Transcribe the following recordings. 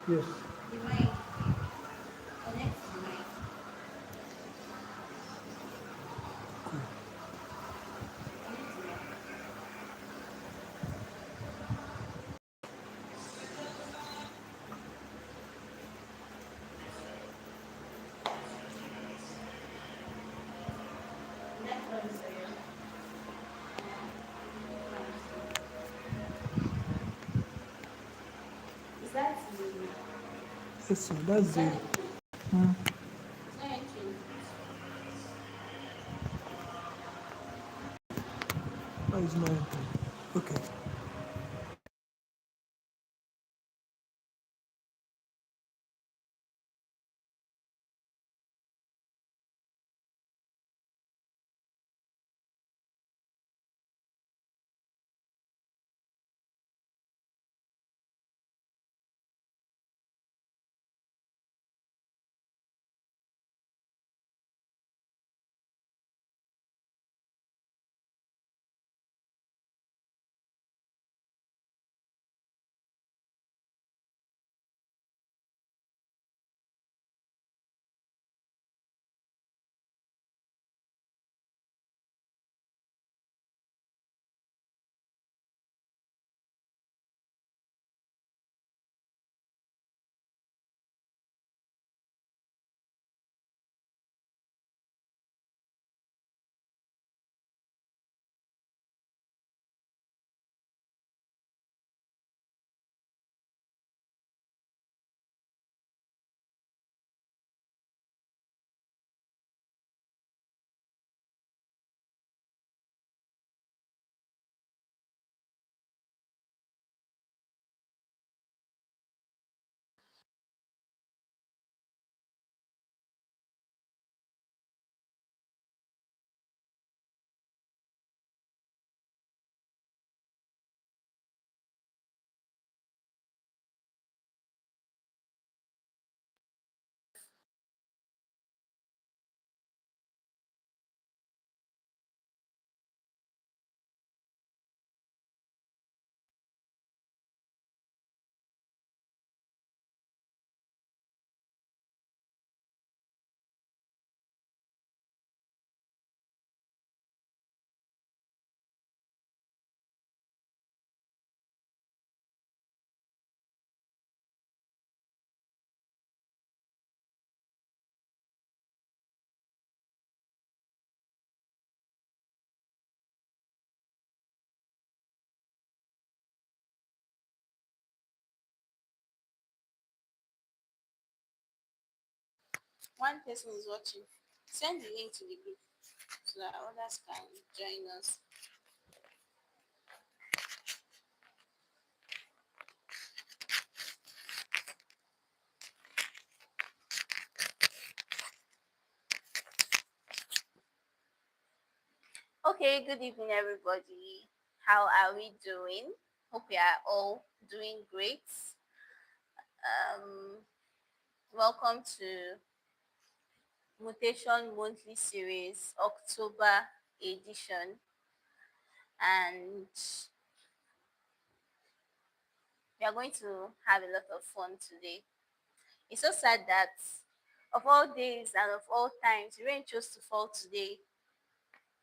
Yes. The mic. Connect to the mic. Cool. Connect to the mic. Next one is is that the Yes, so that's is that zero. the code? Hmm. It's not entering the code. Why is not entering? Okay. One person is watching. Send the link to the group so that others can join us. Okay, good evening, everybody. How are we doing? Hope we are all doing great. Um, Welcome to Mutation Monthly Series, October edition, and we are going to have a lot of fun today. It's so sad that of all days and of all times, the rain chose to fall today,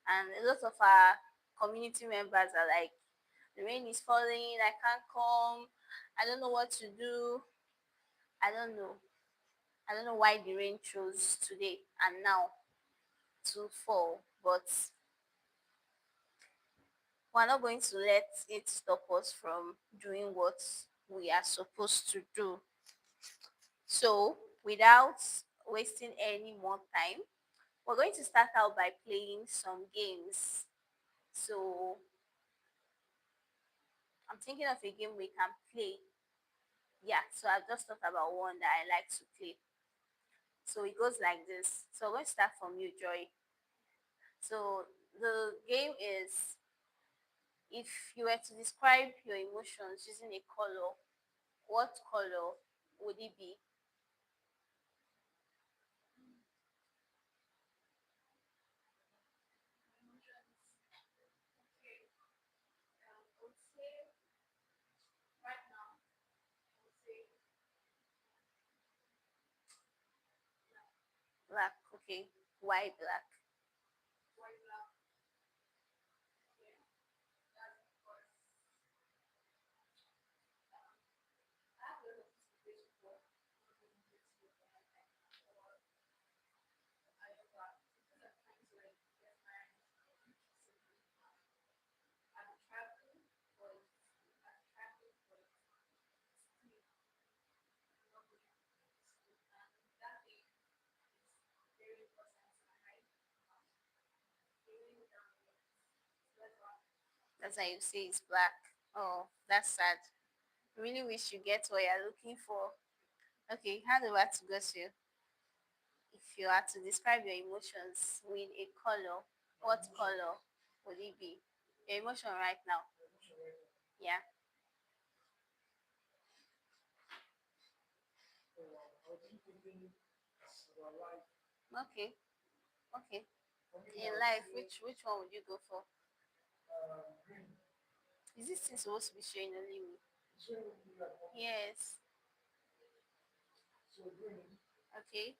and a lot of our community members are like, the rain is falling, I can't come, I don't know what to do, I don't know. I don't know why the rain chose today and now to fall, but we're not going to let it stop us from doing what we are supposed to do. So, without wasting any more time, we're going to start out by playing some games. So, I'm thinking of a game we can play. Yeah, so I've just thought about one that I like to play. So, it goes like this. So, we're going to start from you, Joy. So, the game is, if you were to describe your emotions using a color, what color would it be? Black. Okay. Why black? That's why you say it's black. Oh, that's sad. Really wish you get what you're looking for. Okay, hand over to Gosu. If you are to describe your emotions with a color, what color would it be? Your emotion right now. Yeah. Okay. Okay. In life, which one would you go for? Is this thing supposed to be showing only me? Yes. Okay.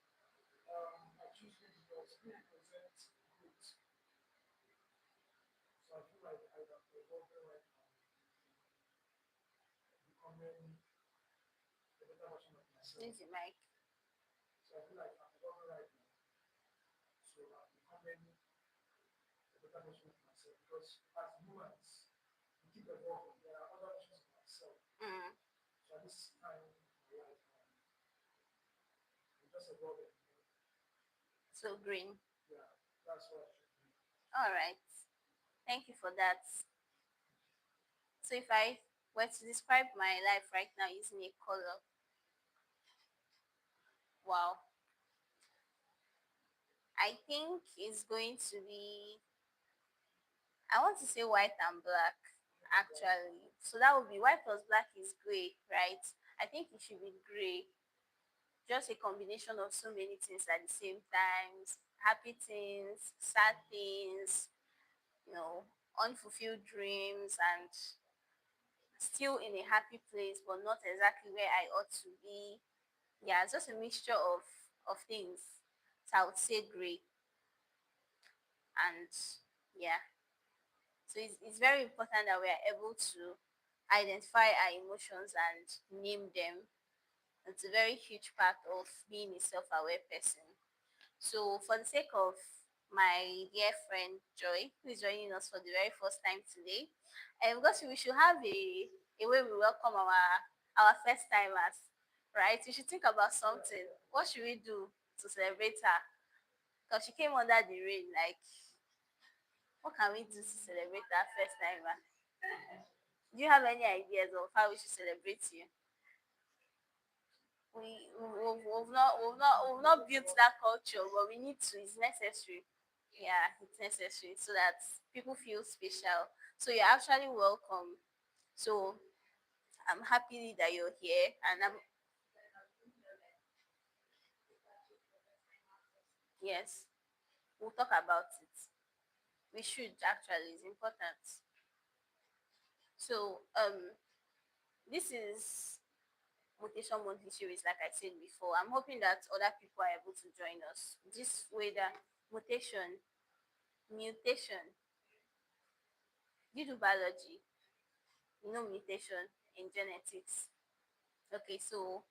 This is Mike. Mm. So green. All right. Thank you for that. So if I were to describe my life right now using a color, wow, I think it's going to be, I want to say white and black actually. So that would be white plus black is gray, right? I think it should be gray. Just a combination of so many things at the same time. Happy things, sad things, you know, unfulfilled dreams, and still in a happy place, but not exactly where I ought to be. Yeah, it's just a mixture of things. So I would say gray. And yeah, so it's very important that we are able to identify our emotions and name them. It's a very huge part of being a self-aware person. So for the sake of my dear friend Joy, who is joining us for the very first time today, and because we should have a way we welcome our first timers, right? We should think about something. What should we do to celebrate her? Because she came under the rain. Like, what can we do to celebrate our first timer? Do you have any ideas of how we should celebrate you? We've not built that culture, but we need to. It's necessary. Yeah, it's necessary so that people feel special. So you're actually welcome. So I'm happy that you're here, and I'm yes, we'll talk about it. We should actually. It's important. So this is Mutation Monthly Series, like I said before. I'm hoping that other people are able to join us. This way, that mutation. You do biology, you know mutation in genetics. Okay, so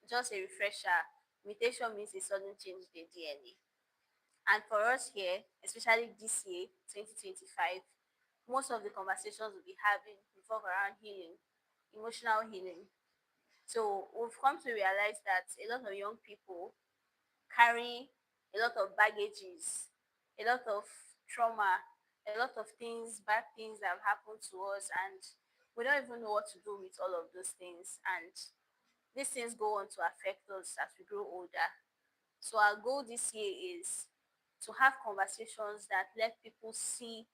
just a refresher, mutation means a sudden change in the DNA. And for us here, especially this year, 2025, most of the conversations we'll be having revolve around healing, emotional healing. So we've come to realize that a lot of young people carry a lot of baggages, a lot of trauma, a lot of things, bad things that have happened to us, and we don't even know what to do with all of those things. And these things go on to affect us as we grow older. So our goal this year is to have conversations that let people see,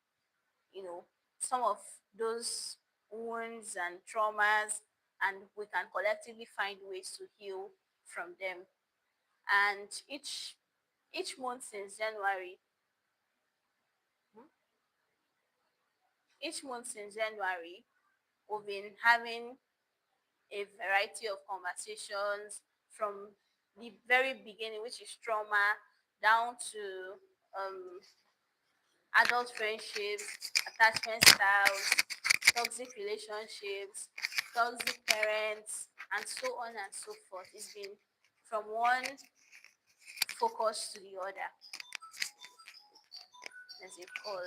you know, some of those wounds and traumas, and we can collectively find ways to heal from them. And each month since January, hmm, each month since January, we've been having a variety of conversations from the very beginning, which is trauma, down to um, adult friendships, attachment styles, toxic relationships, toxic parents, and so on and so forth. It's been from one focus to the other. There's a call,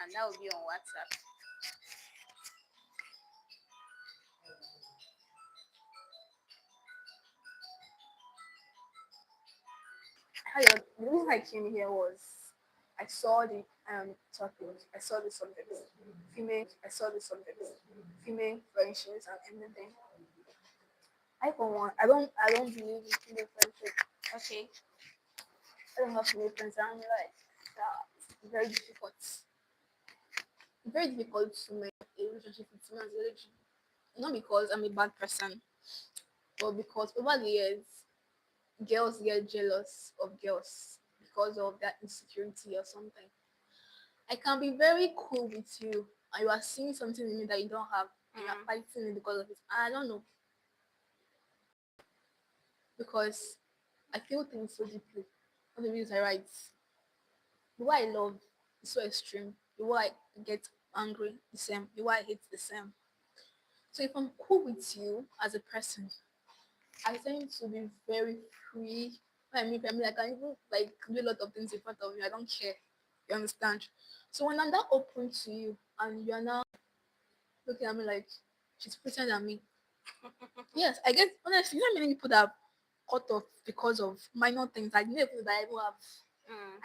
and that will be on WhatsApp. Hi, the reason I came here was I saw the topic, female friendships and everything. I for one, I don't believe in female friendship. Okay, I don't have female friends. I'm like, it's very difficult. Very difficult to make a relationship with female relationship. Not because I'm a bad person, but because over the years, girls get jealous of girls because of that insecurity or something. I can be very cool with you, and you are seeing something in me that you don't have, and you're fighting me because of it. And I don't know, because I feel things so deeply. One of the reasons I write, the way I love is so extreme. The way I get angry, the same. The way I hate, the same. So if I'm cool with you as a person, I tend to be very free. I can even like do a lot of things in front of you. I don't care. You understand? So when I'm that open to you and you are now looking at me like she's pretending at me. Yes, I guess honestly, you know many people that are cut off because of minor things. I never know that I even have.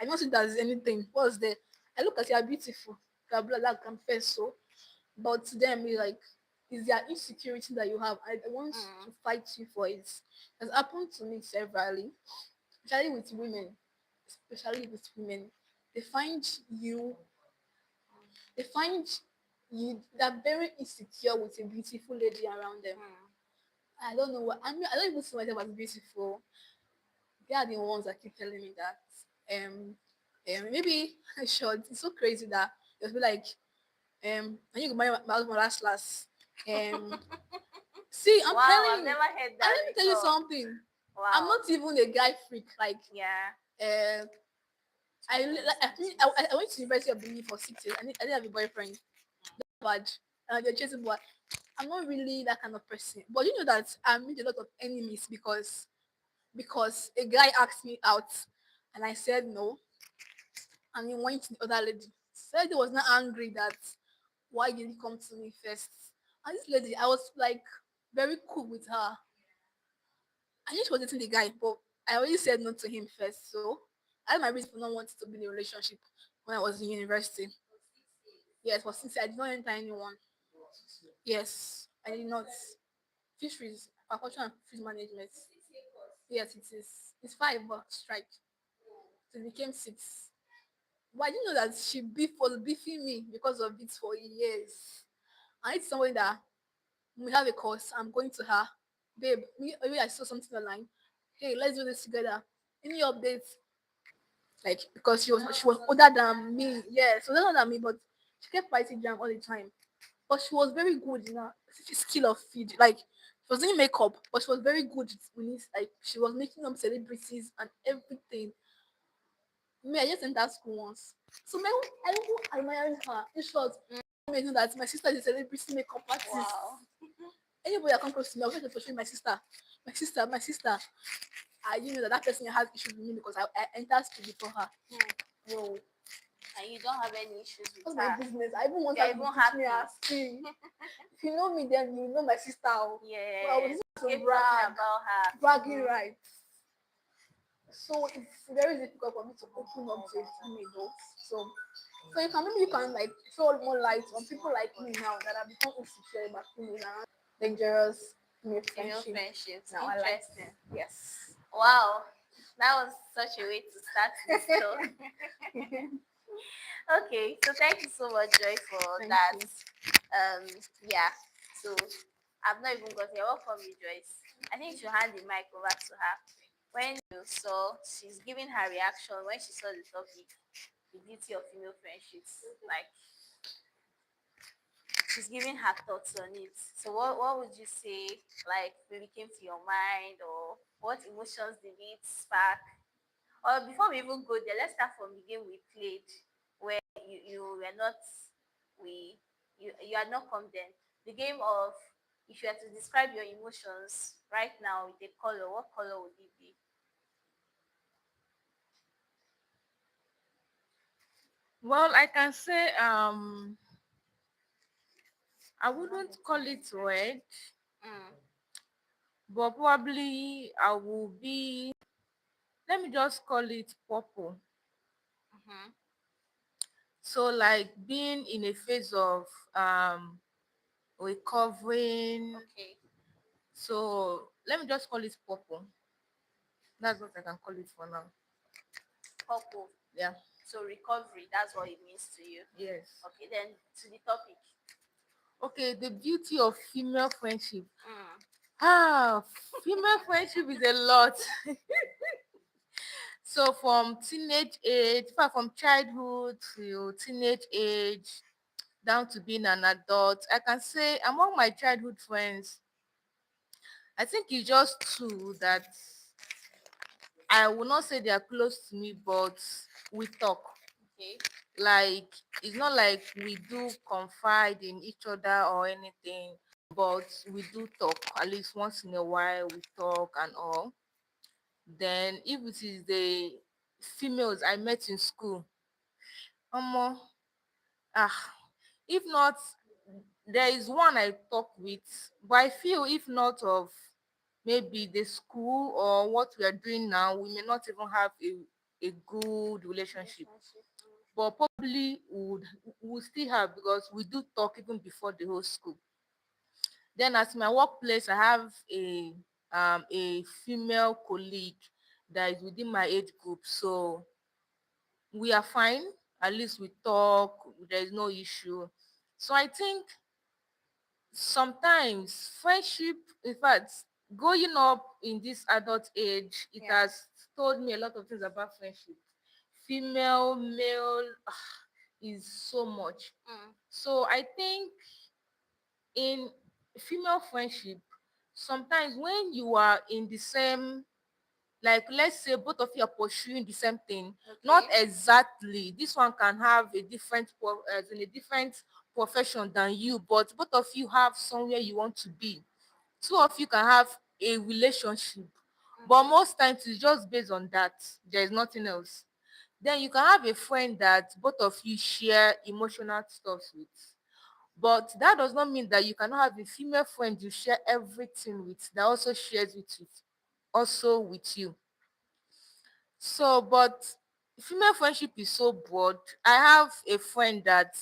I don't see that as anything. What's there? I look at you are beautiful. You are blood that confess so. But to them, it's like it's their insecurity that you have. I want to fight you for it. It has happened to me severally, especially with women. Especially with women. They find you they find you they're very insecure with a beautiful lady around them. I don't know what I mean. I don't even see myself as beautiful. They are the ones that keep telling me that. Maybe short. It's so crazy that they'll be like, I need to marry my husband last. Um, see, I'm Wow, telling I've you, never heard And that let me tell you before. something. I'm Wow. not even a guy freak. Like, Yeah. uh, I went to University of Benin for 6 years. I didn't have a boyfriend. Bad. They're chasing boy. I'm not really that kind of person. But you know that I made a lot of enemies because a guy asked me out and I said no, and he went to the other lady. Said he was not angry that why did he come to me first? And this lady, I was like very cool with her. I knew she was dating the guy, but I already said no to him first. So I had my reason for not wanting to be in a relationship when I was in university. Yes, but since I did not enter anyone. Yes, I did not. Fisheries, aquaculture and fish management. Yes, it is. It's five, but strike. So it became six. But I didn't know that she was beefing me because of it for years. I need someone that we have a course. I'm going to her, babe. Maybe I saw something online. Hey, let's do this together. Any updates? Like because she was older than me. Yeah, so older than me, but she kept fighting jam all the time. But she was very good in her skill of feed. Like she was doing makeup, but she was very good with it. Like she was making up celebrities and everything. Me, I just entered school once. So my I don't admire her. In short, I know that my sister is a celebrity makeup artist. Wow. Anybody that comes close to me, I'll try to portray my sister. My sister. I didn't know that that person has issues with me because I entered school before her. Bro, And you don't have any issues with what's my her. business? I even want You're her to even teach me happy. her thing. If you know me, then you know my sister. Oh. Well, I was Yes. just to Keep talking brag, about her. bragging rights. So it's very difficult for me to open up to a female though. So you can like throw more light on people like me now that have become insecure about females and dangerous female Female friendship friendships. in our life. Interesting. Yes. Wow. That was such a way to start this talk. Okay, so thank you so much, Joy, for Thank that. you. Yeah. So I've not even got here. Welcome, you, Joyce. I think you should hand the mic over to her. When you saw she's giving her reaction when she saw the topic, the beauty of female friendships. Like she's giving her thoughts on it. So what would you say like maybe came to your mind or what emotions did it spark Or before we even go there, let's start from the game we played where you were not we you had not come then. The game of if you had to describe your emotions right now with a color, what color would it be? Well, I can say I wouldn't call it red, Mm. but probably I will be, let me just call it purple. Mm-hmm. So like being in a phase of um recovering. Okay. So let me just call it purple. That's what I can call it for now. Purple. Yeah. So recovery, that's what it means to you. Yes. Okay, then to the topic. Okay, the beauty of female friendship. Mm. Ah, female friendship is a lot. So from teenage age, in fact, from childhood to teenage age, down to being an adult, I can say among my childhood friends, I think it's just two that I will not say they are close to me, but we talk. Okay. Like it's not like we do confide in each other or anything, but we do talk at least once in a while. We talk and all. Then if it is the females I met in school, um, ah, if not, there is one I talk with, but I feel if not of maybe the school or what we are doing now, we may not even have a good relationship. Relationship. Mm. But probably would still have because we do talk even before the whole school. Then at my workplace, I have a female colleague that is within my age group. So we are fine. At least we talk, there is no issue. So I think sometimes friendship, in fact, growing up in this adult age, it Yeah. has told me a lot of things about friendship. Female, male, is so much. Mm. So I think in female friendship, sometimes when you are in the same, like let's say both of you are pursuing the same thing, not Okay. exactly. This one can have a different as in a different profession than you, but both of you have somewhere you want to be. Two of you can have a relationship, but Mm-hmm. most times it's just based on that. There is nothing else. Then you can have a friend that both of you share emotional stuff with. But that does not mean that you cannot have a female friend you share everything with that also shares also with you. So, but female friendship is so broad. I have a friend that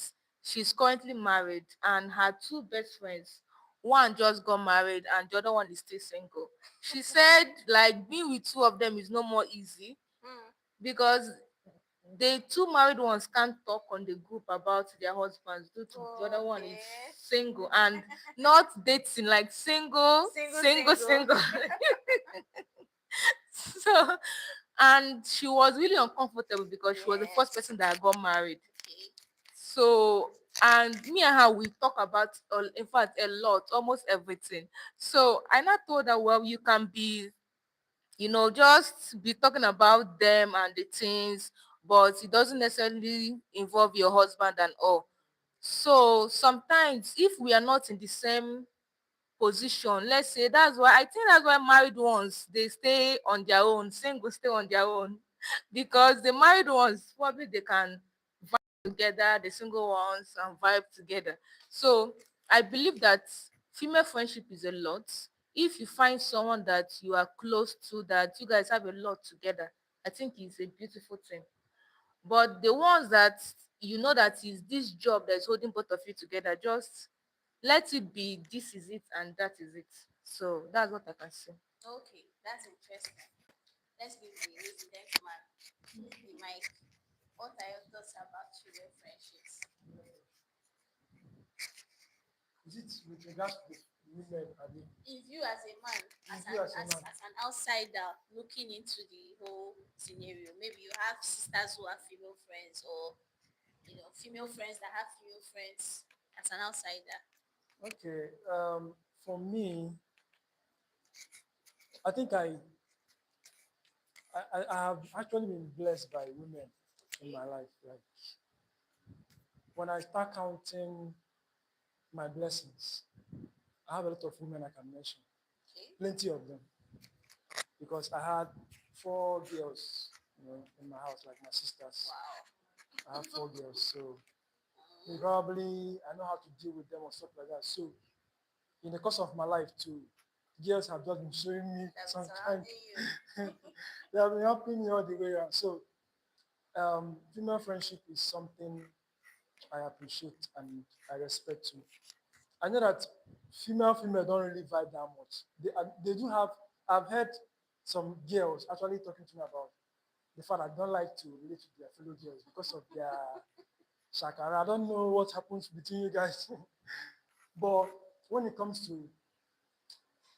she's currently married and her two best friends, one just got married and the other one is still single. She said like being with two of them is no more easy Mm. because the two married ones can't talk on the group about their husbands due to the other one is Okay. single and not dating, like single, Single, single, single. single. So, and she was really uncomfortable because she was the first Yes. person that got married. Okay. So, and me and her, we talk about, in fact, a lot, almost everything. So I not told her, well, you can be, just be talking about them and the things, but it doesn't necessarily involve your husband and all. So sometimes if we are not in the same position, let's say, that's why married ones they stay on their own, single stay on their own, because the married ones probably they can vibe together, the single ones and vibe together. So I believe that female friendship is a lot. If you find someone that you are close to, that you guys have a lot together, I think it's a beautiful thing. But the ones that that is this job that's holding both of you together, just let it be this is it and that is it. So that's what I can say. Okay, that's interesting. Let's give the resident man the mic. What are your thoughts about children friendships? Is it with regards to the women? I mean, If you as a man, if you as a man, as an outsider looking into the whole scenario, maybe you have sisters who have female friends, or female friends that have female friends as an outsider. okay. For me, I think I have actually been blessed by women in my life. Like when I start counting my blessings, I have a lot of women I can mention, Okay. plenty of them, because I had four girls, in my house, like my sisters. Wow. I have four girls, so probably I know how to deal with them or stuff like that. So in the course of my life too, girls have just been showing me That some was kind. surrounding you. They have been helping me all the way around. So female friendship is something I appreciate and I respect too. I know that female don't really vibe that much. They do have. I've heard some girls actually talking to me about the fact I don't like to relate to their fellow girls because of their shakara. I don't know what happens between you guys, but when it comes to,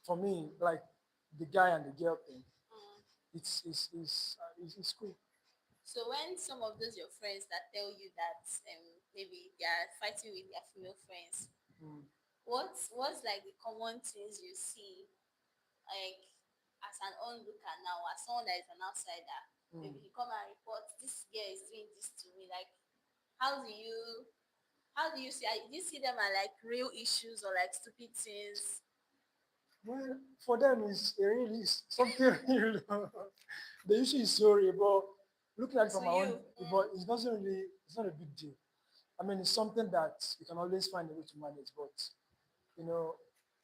for me, like the guy and the girl thing, Mm. it's cool. So when some of those your friends that tell you that maybe they are fighting with their female friends, Mm. what's like the common things you see, like as an onlooker now, as someone that is an outsider, Mm. maybe you come and report this girl is doing this to me, like how do you do you see them as like real issues or like stupid things? Well, for them, it's something real. The issue is sorry, but looking at it To from my own, you? but it's not a big deal. I mean, it's something that you can always find a way to manage, but you know,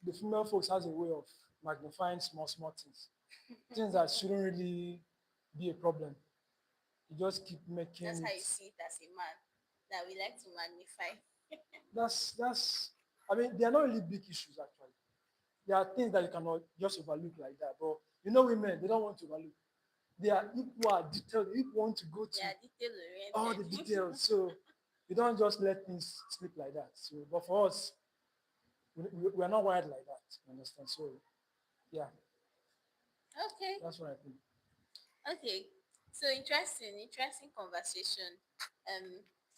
the female folks has a way of magnifying small things, things that shouldn't really be a problem. You just keep That's making how it. you see it as a man, that we like to magnify. That's. I mean, they are not really big issues actually. There are things that you cannot just overlook like that. But women, they don't want to overlook. They are people are detailed. They want to go to They are detail all the oriented. details. So you don't just let things slip like that. So, but for us, we are not wired like that. You understand? So, yeah, Okay. that's what I think. Okay, so interesting conversation.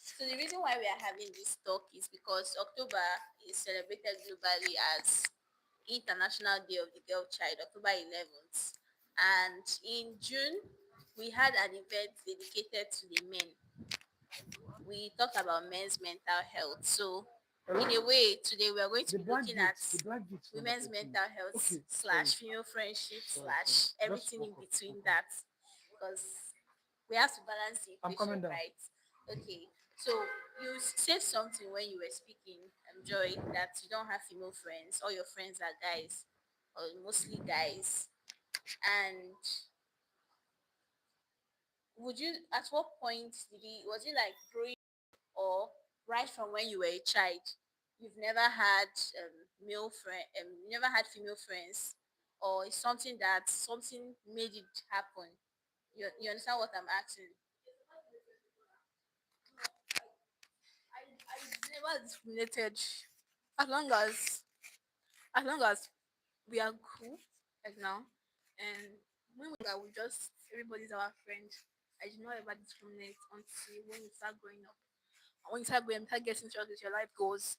So the reason why we are having this talk is because October is celebrated globally as International Day of the Girl Child, October 11th, and in June we had an event dedicated to the men. We talked about men's mental health. So in a Hello? way, today we are going to The be black looking at gate, the black gate number women's 13. mental health Okay, sorry, slash female friendship sorry. slash Just everything walk in up, between walk up. that, because we have to balance the I'm equation, coming down. right? Okay, so you said something when you were speaking, Joy, that you don't have female friends, all your friends are guys, or mostly guys. And would you, at what point did he, was it like growing, or right from when you were a child, you've never had male friend, you never had female friends, or it's something that something made it happen? You understand what I'm asking? I never discriminated as long as we are cool like now, and when we are, we just everybody's our friend. I do not ever discriminate until when you start growing up. When you start getting serious with your life goals,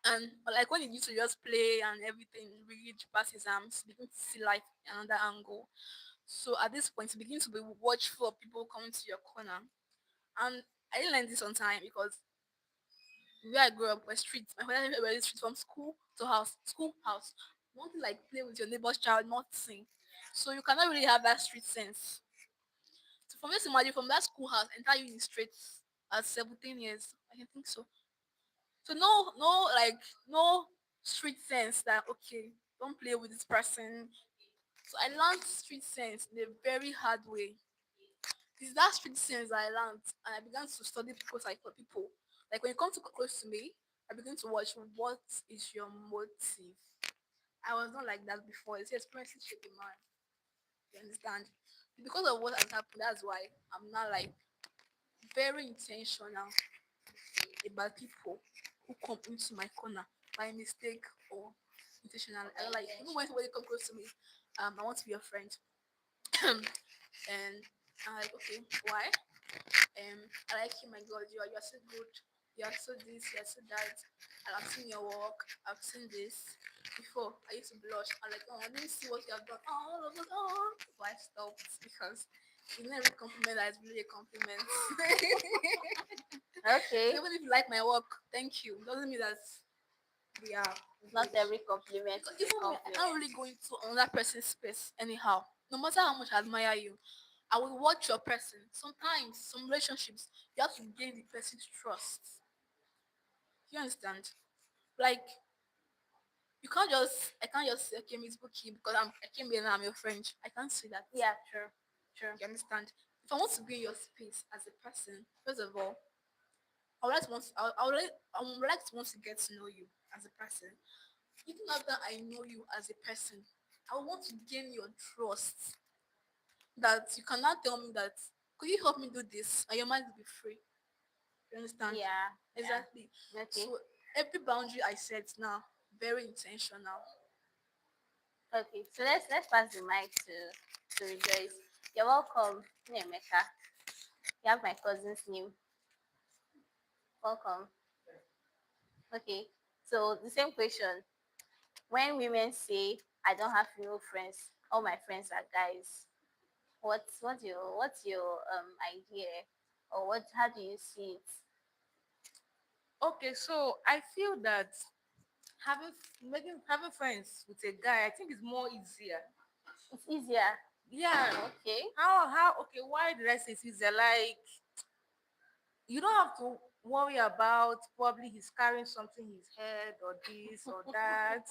and like when you used to just play and everything, read, pass exams, begin to see life in another angle. So at this point, you begin to be watchful of people coming to your corner. And I didn't learn this on time because where I grew up was streets. My father were street from school to house, school house. Nothing like play with your neighbor's child, nothing. So you cannot really have that street sense. So for me to imagine from that schoolhouse enter you in the streets at 17 years, I can think so. So no street sense that okay, don't play with this person. So I learned street sense in a very hard way. It's that street sense I learned, and I began to study people like for people. Like when you come to close to me, I begin to watch what is your motive. I was not like that before. It's experiencing shape a man. You understand? Because of what has happened, that's why I'm not like very intentional about people who come into my corner by mistake or intentional. I don't like even when somebody come close to me, I want to be your friend. And I'm like, okay, why? I like you, my God, you are so good. you have said this, you have said that, and I've seen your work, I've seen this. Before I used to blush. I'm like, oh, I didn't see what you have done. Oh, oh, oh. But I stopped because it's not every compliment that is really a compliment. So Okay. even if you like my work, thank you. Doesn't mean that we are Not good. every compliment Because is a even me, I can't compliment. really go into another person's space anyhow. No matter how much I admire you, I will watch your person. Sometimes, some relationships, you have to gain the person's trust. You understand? Like, I can't just say, okay, Miss Bookie, because I came here and I'm your friend. I can't say that. Yeah, true. True. You understand? If I want to be in your space as a person, first of all, I would like to want, I would like to want to get to know you as a person. Even after I know you as a person, I want to gain your trust. That you cannot tell me that, could you help me do this? And your mind will be free. You understand? Yeah. Exactly. Yeah. Okay. So every boundary I set now, very intentional. Okay. So let's pass the mic to Rejoice. You're welcome, Nemeka. You have my cousin's name. Welcome. Okay. So the same question. When women say I don't have female friends, all my friends are guys. What's your idea, or what how do you see it? Okay, so I feel that having friends with a guy, I think is more easier. It's easier. Yeah. Okay. How okay, why did I say it's easier? Like you don't have to worry about probably he's carrying something in his head or this or that.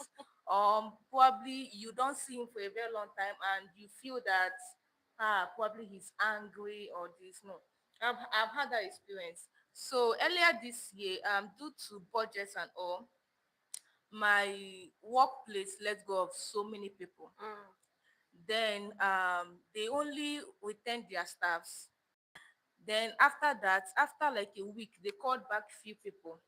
Probably you don't see him for a very long time and you feel that probably he's angry or this. No. I've had that experience. So earlier this year, due to budgets and all, my workplace let go of so many people. Mm. Then they only retain their staffs. Then after that, after like a week, they called back few people.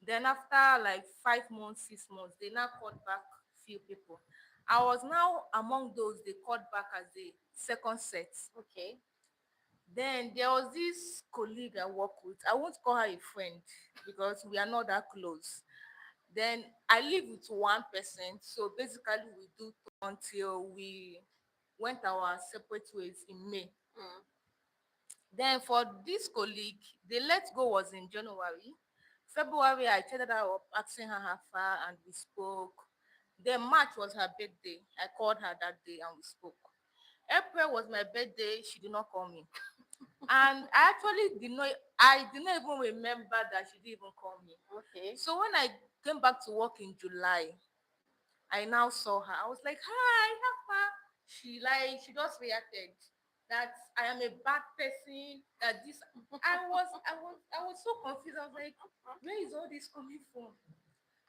Then after like 5 months, 6 months, they now called back few people. I was now among those they called back as the second set. Okay. Then there was this colleague I work with. I won't call her a friend because we are not that close. Then I live with one person. So basically we do until we went our separate ways in May. Mm. Then for this colleague, the let go was in January. February, I chatted her up, asking her how far, and we spoke. Then March was her birthday. I called her that day and we spoke. April was my birthday. She did not call me. And I actually did not even remember that she didn't even call me. Okay. So when I came back to work in July, I now saw her. I was like, "Hi, how far?" She just reacted that I am a bad person. That this I was so confused. I was like, "Where is all this coming from?"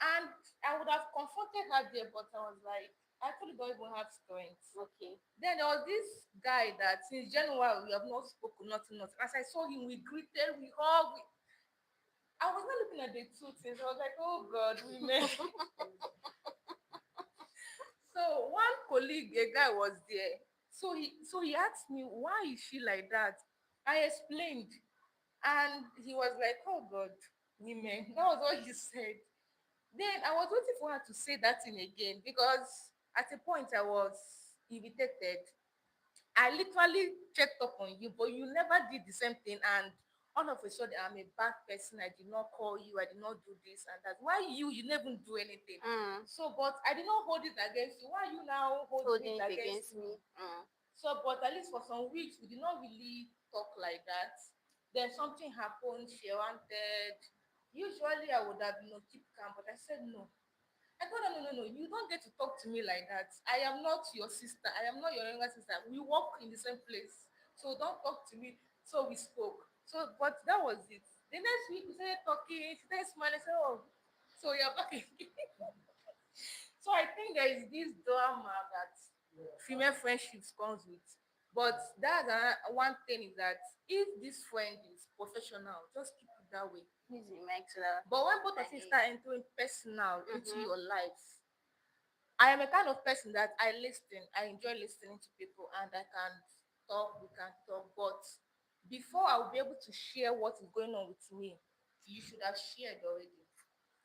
And I would have confronted her there, but I was like, I actually don't even have strength. Okay. Then there was this guy that since January we have not spoken, nothing, nothing. As I saw him, we greeted, we hugged. I was not looking at the two things. I was like, oh God, women. So one colleague, a guy was there. So he asked me, why is she like that? I explained. And he was like, oh God, women. That was what he said. Then I was waiting for her to say that thing again because at a point I was irritated. I literally checked up on you, but you never did the same thing. And all of a sudden, I'm a bad person. I did not call you. I did not do this and that. Why you? You never do anything. Mm. So, but I did not hold it against you. Why you now holding Holding it it against against me? me. Mm. So, but at least for some weeks, we did not really talk like that. Then something happened. She wanted. Usually, I would have, keep calm, but I said no. I told her, no, no, no, you don't get to talk to me like that. I am not your sister. I am not your younger sister. We work in the same place. So don't talk to me. So we spoke. So, but that was it. The next week, we started talking. She started smiling. I said, oh, so you're back again. So I think there is this drama that female friendships comes with. But that's one thing is that if this friend is professional, just keep it that way. Use the mic so that But when both of you I start entering personal into Mm-hmm. your lives, I am a kind of person that I listen. I enjoy listening to people and I can talk, we can talk. But before I will be able to share what is going on with me, you should have shared already.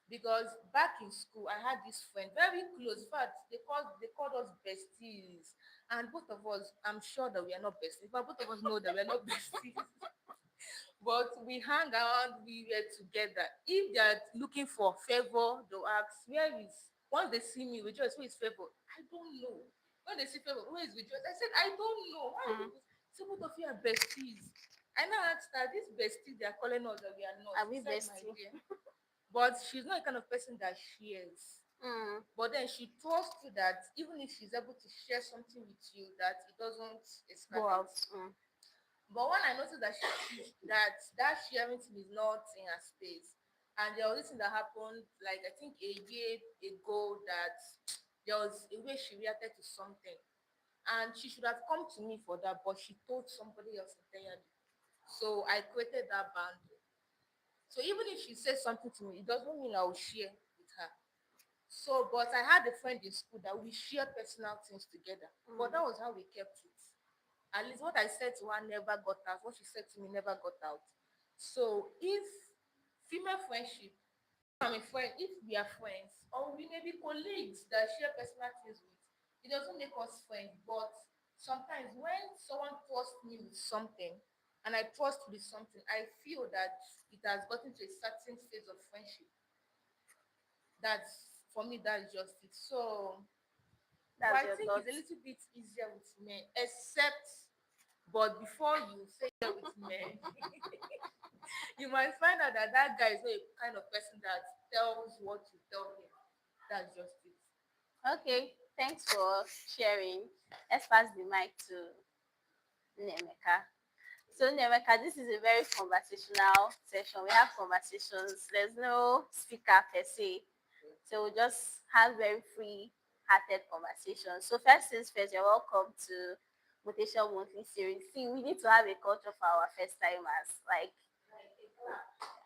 Because back in school, I had this friend, very close. In fact, they called us besties. And both of us, I'm sure that we are not besties, but both of us know that we are not besties. But we hang around, we were together. If they are looking for favor, they'll ask, where is, once they see me, Rejoice, who is favor? I don't know. When they see favor, who is Rejoice? I said, I don't know. Why are Mm. you? So both of you are besties. I now asked her, this bestie, they are calling us that we are not. Are She we said, my bestie? dear. But she's not the kind of person that shares. Mm. But then she trusts you that even if she's able to share something with you, that it doesn't Go escalate. out. Mm. But when I noticed that that sharing thing is not in her space, and there was this thing that happened like I think a year ago that there was a way she reacted to something, and she should have come to me for that, but she told somebody else entirely. So I created that boundary. So even if she says something to me, it doesn't mean I will share with her. So, but I had a friend in school that we shared personal things together. But that was how we kept it. At least what I said to her never got out. What she said to me never got out. So if female friendship, I mean friend, if we are friends or we may be colleagues that share personal things with, it doesn't make us friends. But sometimes when someone trusts me with something and I trust with something, I feel that it has gotten to a certain phase of friendship. That's for me, that's just it. So but That's I your think it's a thoughts. little bit easier with men, except, but before you say it with men, you might find out that that guy is not a kind of person that tells what you tell him. That's just it. Okay. Thanks for sharing. Let's pass the mic to Nemeka. So Nemeka, this is a very conversational session. We have conversations. There's no speaker per se. So we just have very free hearted conversations. So first things first, you're welcome to Mutation Monthly Series. See, we need to have a culture for our first timers. Like,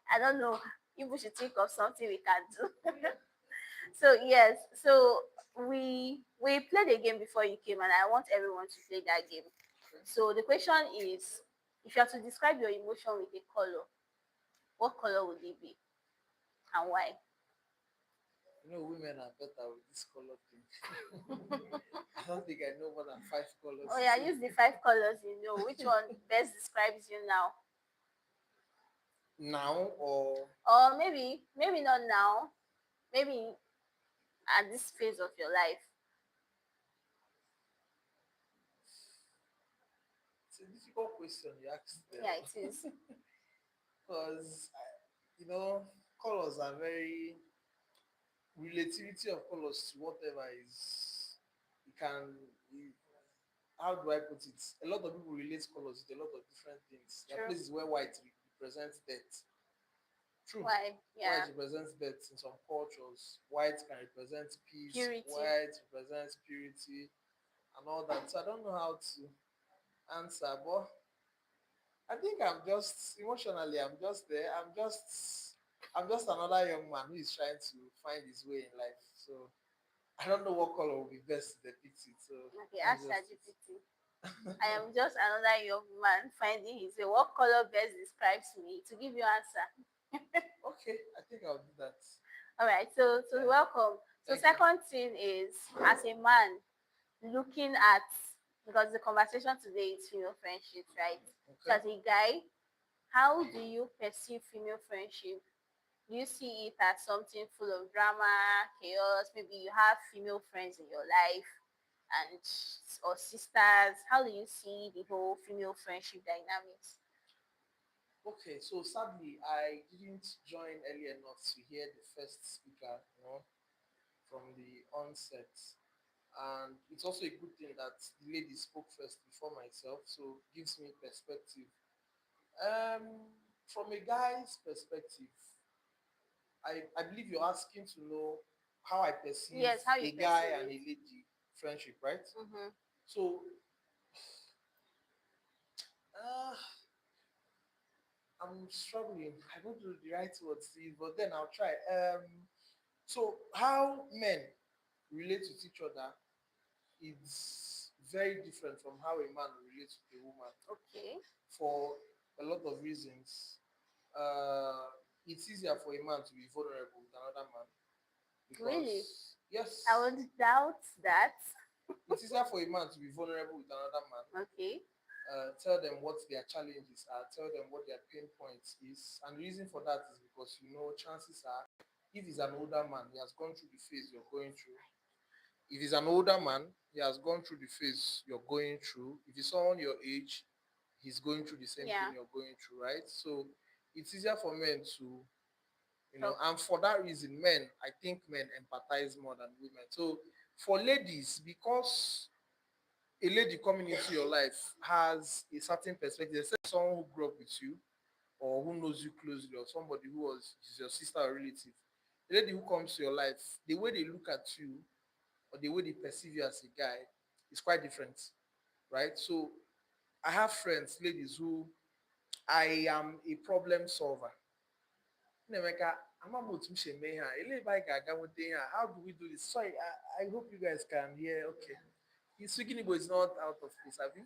I don't know, if we should think of something we can do. So yes, so we played a game before you came, and I want everyone to play that game. So the question is, if you have to describe your emotion with a color, what color would it be and why? You know, women are better with this color thing. I don't think I know more than five colors. Oh yeah, use the five colors you know. Which one best describes you now? Now or Or maybe not now, maybe at this phase of your life. it's a difficult question you asked there. Yeah, it is. Because you know, colors are very relativity of colors to whatever is you can you, how do I put it? A lot of people relate colors with a lot of different things. There are True. places where white represents death. True. Why? White Yeah. represents death in some cultures. White can represent peace. Purity. White represents purity and all that. So I don't know how to answer, but I think I'm just emotionally, I'm just there. I'm just another young man who is trying to find his way in life. So I don't know what color will be best to depict it. So Okay, that's ask just it. ChatGPT. I am just another young man finding his way. What color best describes me to give you answer? Okay, I think I'll do that. All right, so Yeah. welcome. So Thank you. second thing is, as a man looking at, because the conversation today is female friendships, right? So Okay. as a guy, how do you perceive female friendship? Do you see it as something full of drama, chaos? Maybe you have female friends in your life and or sisters. How do you see the whole female friendship dynamics? Okay, so sadly I didn't join early enough to hear the first speaker, from the onset. And it's also a good thing that the lady spoke first before myself, so gives me perspective. From a guy's perspective, I believe you're asking to know how I perceive Yes, how you a guy perceive and it. a lady friendship, right? Mm-hmm. So uh, I'm struggling. I don't know the right words to use, but then I'll try. So how men relate with each other is very different from how a man relates with a woman Okay. for a lot of reasons. Uh, it's easier for a man to be vulnerable with another man Really? because I yes, would doubt that. it's easier for a man to be vulnerable with another man. Okay. Tell them what their challenges are, tell them what their pain points is, and the reason for that is because chances are, if he's an older man, he has gone through the phase you're going through. If he's an older man, he has gone through the phase you're going through. If he's someone your age, he's going through the same Yeah. thing you're going through, right? So it's easier for men to, Talk. and for that reason, I think men empathize more than women. So for ladies, because a lady coming into your life has a certain perspective, except someone who grew up with you or who knows you closely or somebody who was is your sister or relative, the lady who comes to your life, the way they look at you or the way they perceive you as a guy is quite different, right? So I have friends, ladies, who I am a problem solver. Nemeka, I'm about to share me here. How do we do this? Sorry, I hope you guys can hear. Okay. His speaking Igbo is not out of place, have you?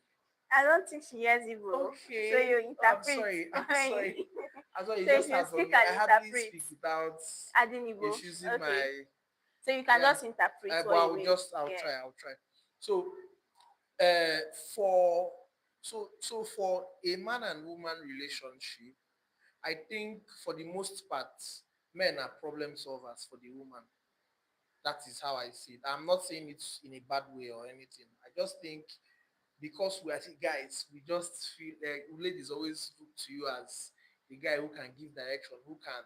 I don't think she hears Igbo. So Okay. you Oh, I'm interpret. sorry. I'm sorry. I'm sorry. You So if just you have for speak me. I and hardly interpret, speak without adding Igbo. infusing Okay. my So you can yeah. just interpret But what you mean. I'll Yeah. try. I'll try. So uh for so for a man and woman relationship, I think for the most part, men are problem solvers for the woman. That is how I see it. I'm not saying it in a bad way or anything. I just think because we are the guys, we just feel like ladies always look to you as the guy who can give direction, who can.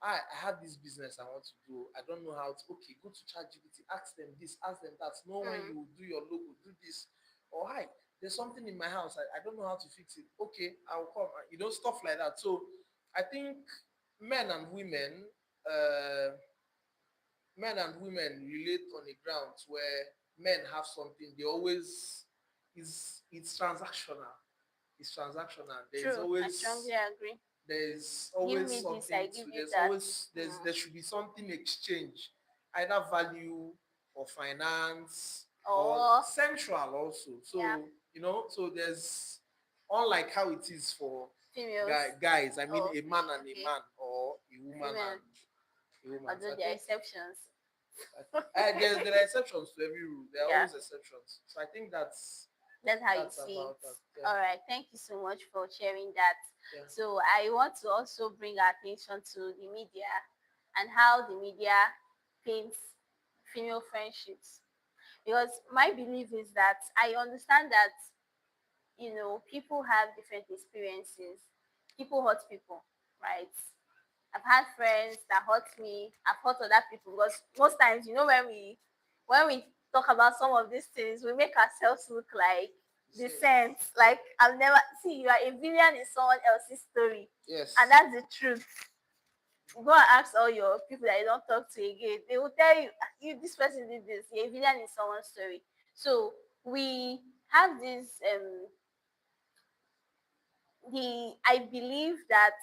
I have this business I want to do. I don't know how to. Okay, go to ChatGPT, ask them this, ask them that. Know when Mm. you do your logo, do this. Or hi, there's something in my house. I don't know how to fix it. Okay, I'll come. Stuff like that. So I think men and women, uh, men and women relate on a ground where men have something. They always it's transactional. It's transactional. True. I strongly agree. There's Give always me this, something I to give you there's that. always Mm. there should be something exchange, either value or finance or Or central also. yeah, So there's unlike how it is for females. guys, I mean Oh, a man and a okay. man or a woman Women, and a woman. So although I there are think exceptions. there are exceptions to every rule. There are Yeah. always exceptions. So I think That's how you that's see about it. that. All right. Thank you so much for sharing that. Yeah. So I want to also bring our attention to the media and how the media paints female friendships. Because my belief is that I understand that people have different experiences. People hurt people, right? I've had friends that hurt me. I've hurt other people because most times, when we talk about some of these things, we make ourselves look like the Say saints. Like I've never see you are a villain in someone else's story, yes. and that's the truth. Go and ask all your people that you don't talk to again. They will tell you, "Ah, you this person did this. You're a villain in someone's story." So we have this the I believe that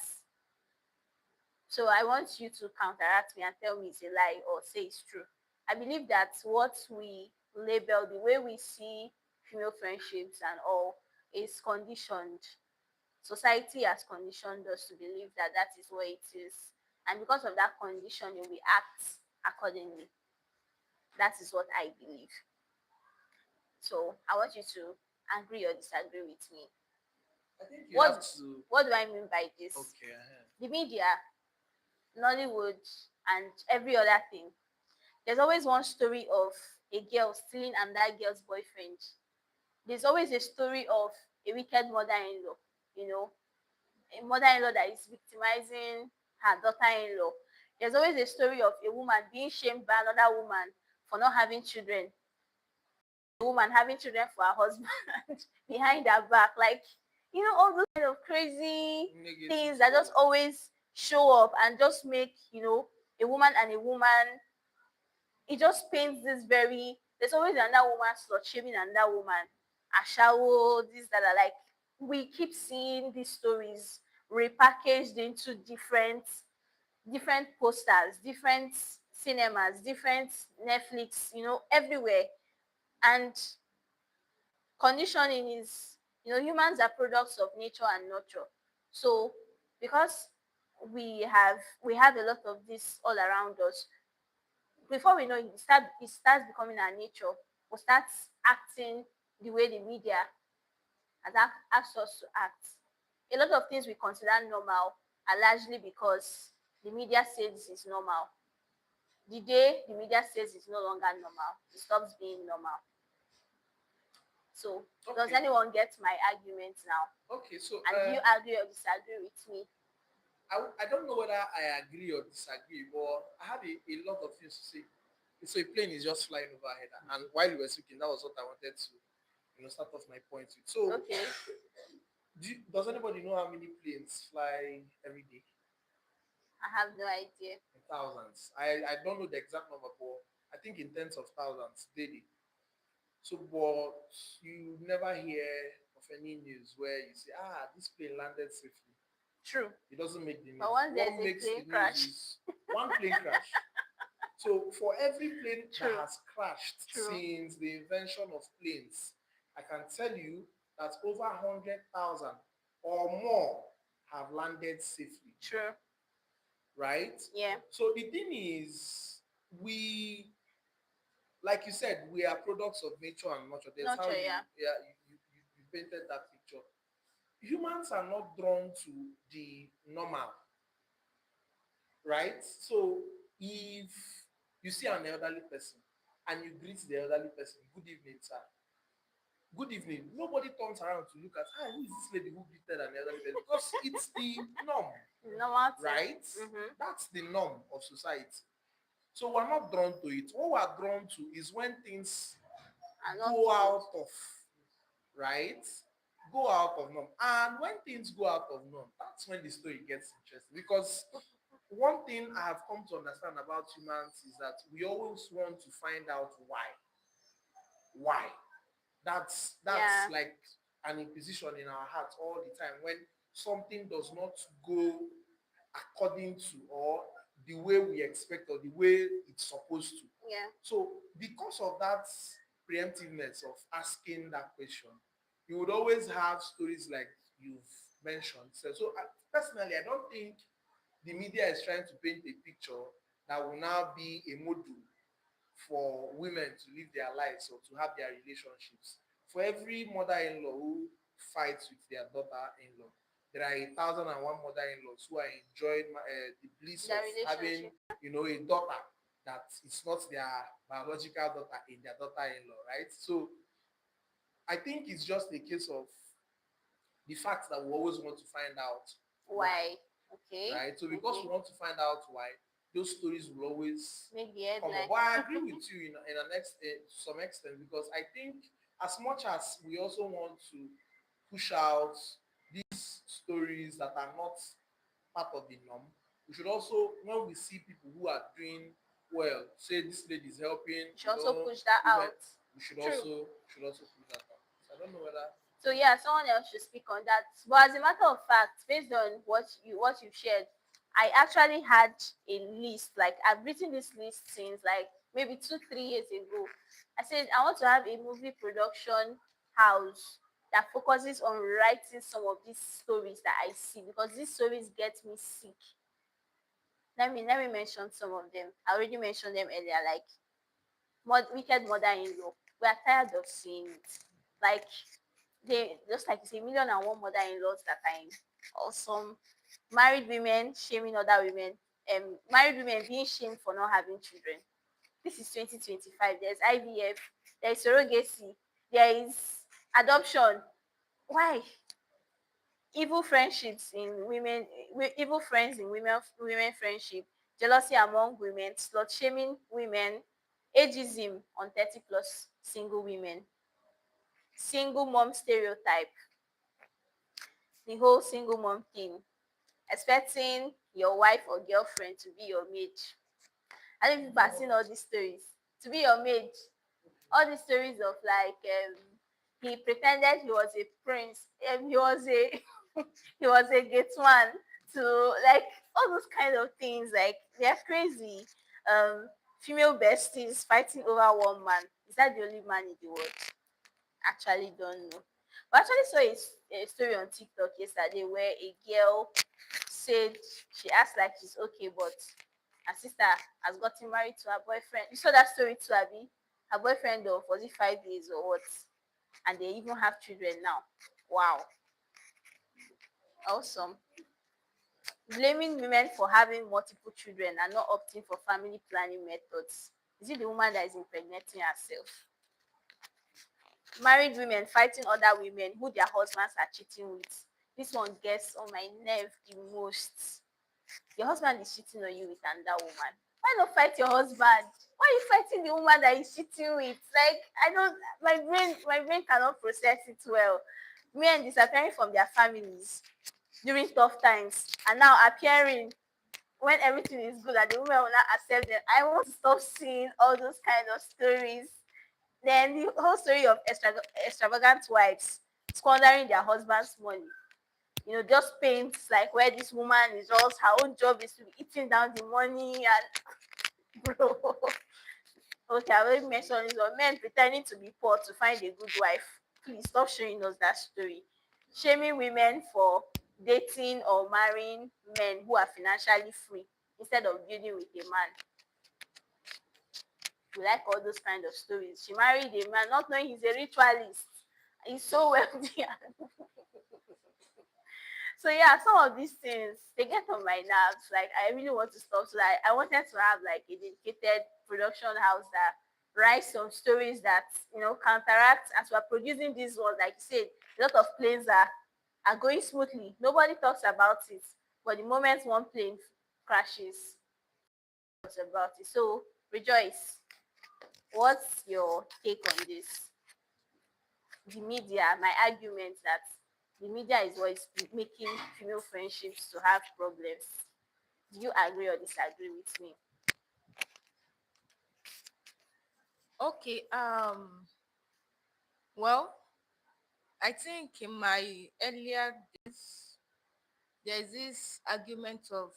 so I want you to counteract me and tell me it's a lie or say it's true. I believe that what we label, the way we see female friendships and all, is conditioned. Society has conditioned us to believe that that is what it is. And because of that conditioning, we act accordingly. That is what I believe. So I want you to agree or disagree with me. I think you have What to. what do I mean by this? Okay. The media, Nollywood, and every other thing. There's always one story of a girl stealing another girl's boyfriend. There's always a story of a wicked mother-in-law, you know, a mother-in-law that is victimizing her daughter-in-law. There's always a story of a woman being shamed by another woman for not having children. A woman having children for her husband behind her back. Like, all those kind of crazy Negative things that just stories. always show up and just make, a woman and a woman, it just paints this very there's always another woman slut shaming another woman, ashawo, this that are like we keep seeing these stories repackaged into different posters, different cinemas, different Netflix, everywhere. And conditioning is, humans are products of nature and nurture. So because we have a lot of this all around us. Before we know it, it starts becoming our nature. We start acting the way the media has asked us to act. A lot of things we consider normal are largely because the media says this is normal. The day the media says it's no longer normal, it stops being normal. So, does Okay. anyone get my argument now? Okay. So And do you agree or disagree with me? I don't know whether I agree or disagree, but I have a lot of things to say. So a plane is just flying overhead, and while you were speaking, that was what I wanted to, start off my point with. So, Okay, does anybody know how many planes fly every day? I have no idea. In thousands. I don't know the exact number, but I think in tens of thousands daily. So, but you never hear of any news where you say, this plane landed safely. True. It doesn't make the But news. once there's What a makes the plane news crash, is one plane crash. So for every plane that true, has crashed true, since the invention of planes, I can tell you that over 100,000 or more have landed safely, true. right? Yeah, So the thing is, we, like you said, we are products of nature and nurture. There's not how sure. you, Yeah, yeah, you painted that picture. Humans are not drawn to the normal, right? So if you see an elderly person and you greet the elderly person, good evening, sir. Good evening. Nobody turns around to look at, who is this lady who greeted an elderly person? Because it's the norm, normal thing. right? Mm-hmm. That's the norm of society. So we're not drawn to it. What we're drawn to is when things And not go good. out of, right? Go out of norm. And when things go out of norm, that's when the story gets interesting. Because one thing I have come to understand about humans is that we always want to find out why. Why? That's Yeah, like an inquisition in our hearts all the time when something does not go according to or the way we expect or the way it's supposed to. yeah, So because of that preemptiveness of asking that question, you would always have stories like you've mentioned. So personally, I don't think the media is trying to paint a picture that will now be a model for women to live their lives or to have their relationships. For every mother-in-law who fights with their daughter-in-law, there are 1,001 mother-in-laws who are enjoying the bliss the of having, relationship. a daughter that is not their biological daughter in their daughter-in-law, right? So I think it's just a case of the fact that we always want to find out why, Why? Okay, right? So because okay. we want to find out why, those stories will always Make the come up. headline. But I agree with you in some extent because I think as much as we also want to push out these stories that are not part of the norm, we should also, when we see people who are doing well, say this lady is helping, You should also push that women, out. we should True. also push that out. So I don't know whether So yeah, someone else should speak on that. But as a matter of fact, based on what you've shared, I actually had a list. Like I've written this list since like maybe 2-3 years ago. I said I want to have a movie production house that focuses on writing some of these stories that I see because these stories get me sick. Let me mention some of them. I already mentioned them earlier, like wicked mother-in-law. We are tired of seeing it. Like they just like you say, million and one mother-in-laws that are in awesome. Married women shaming other women, married women being shamed for not having children. This is 2025. There's IVF, there is surrogacy, there is adoption. Why? Evil friendships in women, evil friends in women friendship, jealousy among women, slut shaming women, ageism on 30 plus single women, single mom stereotype, the whole single mom thing, expecting your wife or girlfriend to be your maid. I don't know if you've seen all these stories. To be your maid. All these stories of like he pretended he was a prince. He was a he was a gate man to like all those kind of things. Like they're crazy. Female besties fighting over one man. Is that the only man in the world? Actually don't know. But I actually saw a story on TikTok yesterday where a girl said she acts like she's okay, but her sister has gotten married to her boyfriend. You saw that story too, Abby? Her boyfriend of was it 5 years or what? And they even have children now. Wow. Awesome. Blaming women for having multiple children and not opting for family planning methods. Is it the woman that is impregnating herself? Married women fighting other women who their husbands are cheating with. This one gets on my nerve the most. Your husband is cheating on you with another woman. Why not fight your husband? Why are you fighting the woman that he's cheating with? Like, I don't, my brain cannot process it well. Men disappearing from their families during tough times and now appearing when everything is good and the women will not accept them. I want to stop seeing all those kind of stories. Then the whole story of extravagant wives squandering their husband's money. Just paints like where this woman is just her own job is to be eating down the money and bro. Okay, I already mentioned this, or men pretending to be poor to find a good wife. Please stop showing us that story. Shaming women for dating or marrying men who are financially free instead of building with a man. We like all those kind of stories. She married a man not knowing he's a ritualist. He's so wealthy. So yeah, some of these things they get on my nerves. Like I really want to stop. So I wanted to have like a dedicated production house that writes some stories that counteract as we're producing these ones. Like you said, a lot of planes are going smoothly. Nobody talks about it. But the moment one plane crashes, talks about it. So rejoice. What's your take on this? The media, my argument that the media is what is making female friendships to have problems. Do you agree or disagree with me? Okay. Well, I think in my earlier days, there's this argument of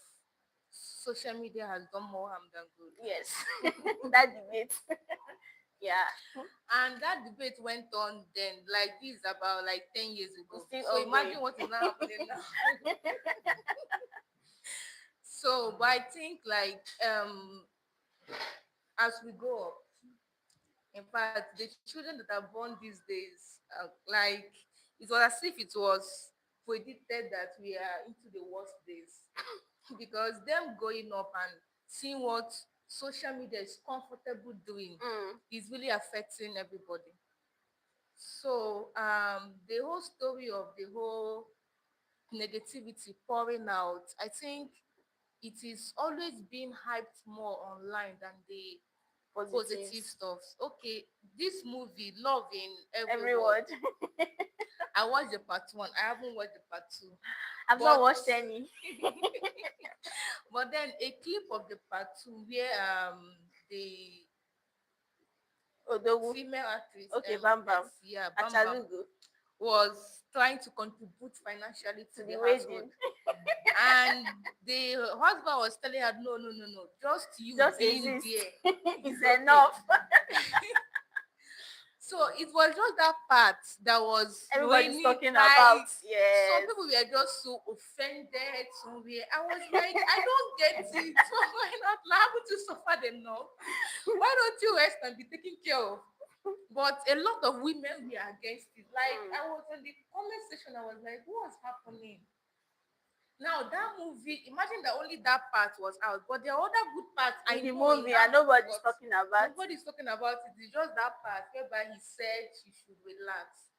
social media has done more harm than good. Yes, that debate. Yeah, And that debate went on then, like this about like 10 years ago. still So ongoing. imagine what is now happening now. So, but I think like as we grow up, in fact, the children that are born these days, like it was as if it was predicted that we are into the worst days because them growing up and seeing what social media is comfortable doing is really affecting everybody. So the whole story of the whole negativity pouring out, I think it is always being hyped more online than the positive Positives. stuff. Okay, this movie, Love in Every Everyone, word. I watched the part one. I haven't watched the part two. I've not But watched any. but then a clip of the part two where the Odogu. female actress Okay, Bam Bam. Bam Bam Achalugo. was trying to contribute financially to To the the household. wedding. And the husband was telling her, no, no, no, no, just you Just being exist. there It's is okay. enough. So it was just that part that was Everybody's raining, talking like about. some Yes. people were just so offended somewhere. I was like, I don't get it. Why not liable to suffer enough? Why don't you rest and be taken care of? But a lot of women were against it. Like I was in the comment section, I was like, what's happening? Now that movie, imagine that only that part was out, but there are other good parts In I the know in movie, that and movie, nobody's but talking about it. nobody's talking about it. It's just that part whereby he said she should relax.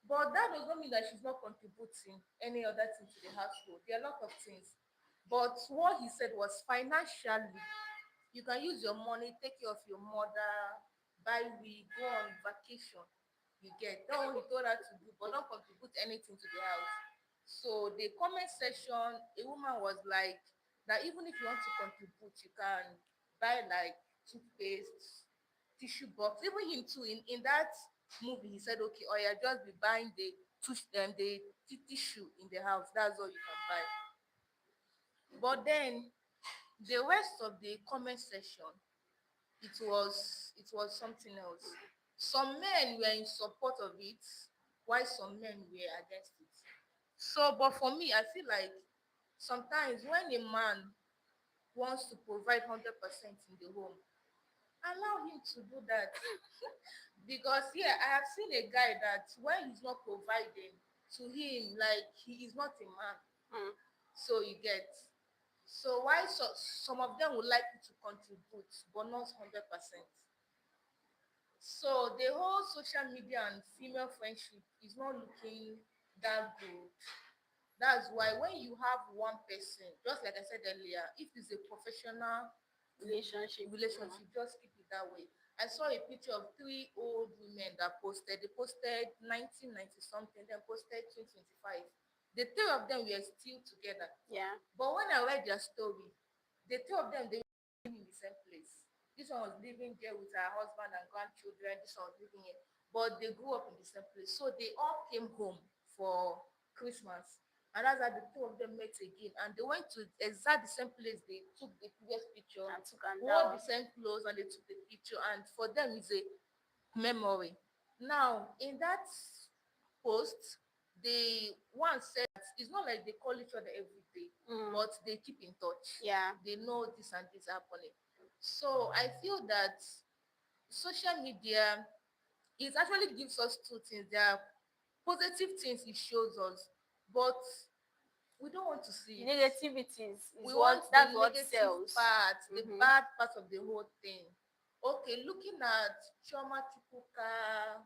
But that does not mean that she's not contributing any other thing to the household. There are a lot of things. But what he said was financially, you can use your money, take care of your mother, buy weed, go on vacation. You get that's what he told her to do, but don't contribute anything to the house. So the comment section, a woman was like that even if you want to contribute, you can buy like toothpaste, tissue box. Even him too, in that movie, he said, okay, or yeah, just be buying the tissue in the house. That's all you can buy. But then the rest of the comment section, it was something else. Some men were in support of it, while some men were against it. So, but for me, I feel like sometimes when a man wants to provide 100% in the home, allow him to do that. Because yeah, I have seen a guy that when he's not providing to him, like he is not a man. Mm. So you get. So why some of them would like you to contribute, but not 100%. So the whole social media and female friendship is not looking that good. That's why when you have one person, just like I said earlier, if it's a professional relationship, just keep it that way. I saw a picture of three old women that posted. They posted 1990 something, then posted 2025. The three of them were still together. Yeah. But when I read their story, the two of them, they were living in the same place. This one was living there with her husband and grandchildren. This one was living here. But they grew up in the same place. So they all came home for Christmas. And that's how the two of them met again. And they went to exact the same place they took the previous picture, And took and wore down. the same clothes, and they took the picture. And for them, it's a memory. Now, in that post, the one said it's not like they call each other every day, Mm. but they keep in touch. Yeah. They know this and this happening. So I feel that social media, it actually gives us two things. There are positive things it shows us, but we don't want to see it. Negativities is We what want that's the what negative sells. part, the Mhm. bad part of the whole thing. Okay, looking at Chioma Chukwuka,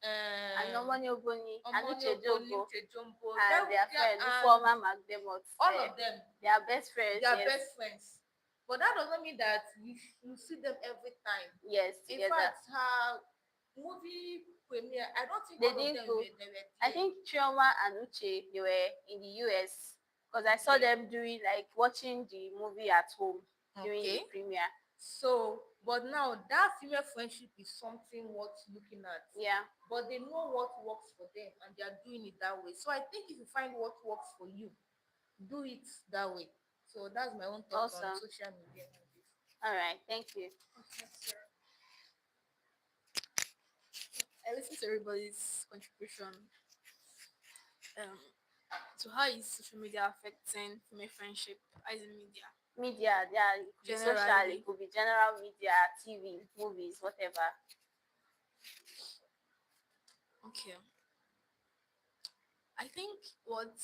Anomoni Oboni, Omonio Anuche Boni, Jogo, Jumbo, and their friend, and Ufoma McDermott. all of them, They are best friends. they are Yes. best friends. But that doesn't mean that you see them every time. Yes, In together. fact, her movie premiere, I don't think They all of didn't them go. were there. I think Chioma and Uche, they were in the US because I saw Okay. them doing like watching the movie at home during the Okay. premiere. So, but now that female friendship is something worth looking at. Yeah. But they know what works for them and they are doing it that way. So I think if you find what works for you, do it that way. So that's my own thoughts on Awesome. social media. All right. Thank you. Okay, so I listened to everybody's contribution um to how is social media affecting female friendship as in media. Media, yeah, it could be social, Generally. it could be general media, TV, movies, whatever. Okay. I think what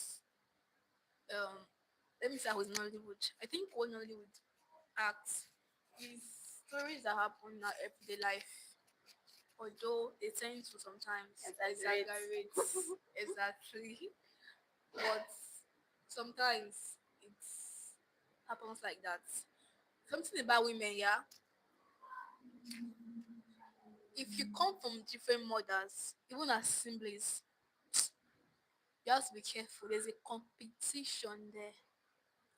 let me start with Nollywood. I think what Nollywood acts is stories that happen in our everyday life, although they tend to sometimes Exaggerate. exaggerate exactly, but sometimes it happens like that. Something about women, yeah. If you come from different mothers, even as siblings, you have to be careful. There's a competition there.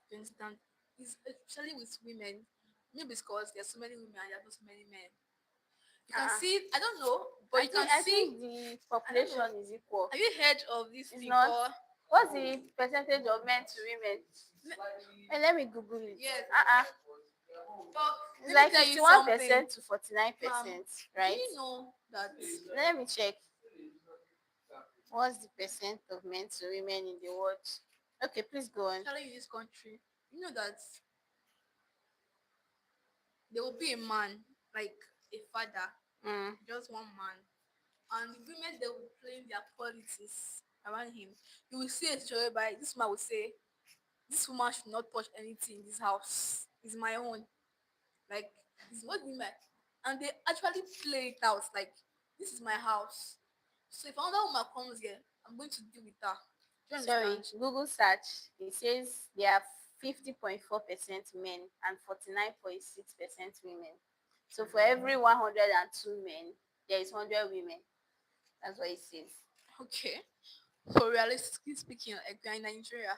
You understand? It's especially with women. Maybe because there's so many women and there are not so many men. You can Uh-uh. see, I don't know, but you can I see. think the population is equal. Have you heard of this It's thing not. called? What's the percentage of men to women? Hey, let me Google it. Yes. But It's let like me tell you 51% something. to 49%, Do right? you know that? Let me check. What's the percent of men to women in the world? Okay, please go on. Especially in this country, you know that there will be a man, like a father, Mm. just one man, and the women they will play their politics around him. You will see a story by this man will say, "This woman should not touch anything in this house. It's my own." Like it's what women, and they actually play it out like this is my house. So if another woman comes here, I'm going to deal with her. Do you Sorry, understand? Google search. It says there are 50.4% men and 49.6% women. So for every 102 men, there is 100 women. That's what it says. Okay. So realistically speaking, like we are in Nigeria,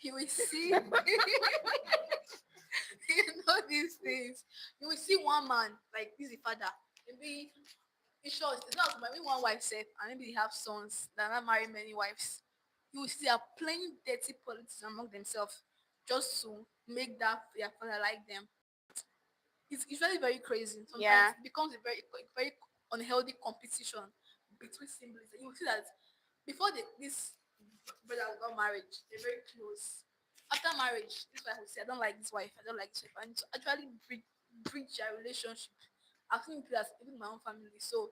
you will see you know these things. You will see one man, like this is a father. Maybe in short, it's not maybe one wife said, and maybe they have sons that are not marry many wives. You will see they are playing dirty politics among themselves just to make that their father like them. It's really very crazy. Sometimes Yeah. it becomes a very unhealthy competition between siblings. And you will see that before this brothers got married, they're very close. After marriage, this wife will say, I don't like this wife, I don't like this wife. And to actually bridge their relationship. I've seen it as even my own family. So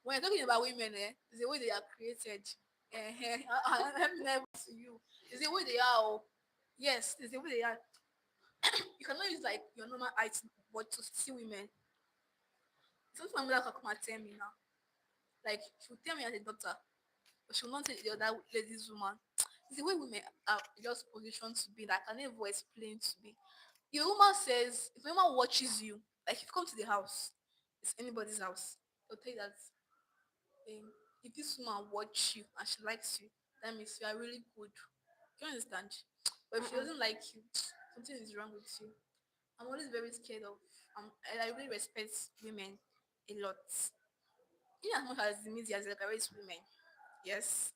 when you're talking about women, there's a way they are created. Let me never to you. There's a way they are. Oh. Yes, there's a way they are. You cannot use like your normal eyes but to see women. Some family can come and tell me now. Like she'll tell me as a daughter, but she'll not tell the other lady's woman. It's the way women are just positioned to be that I can never explain to be. If a woman says, if a woman watches you, like if you come to the house, it's anybody's house, they'll tell you that if this woman watch you and she likes you, that means you are really good. Do you understand? But if she doesn't like you, something is wrong with you. I'm always very scared of. I really respect women a lot. In as much as the media is like women, yes.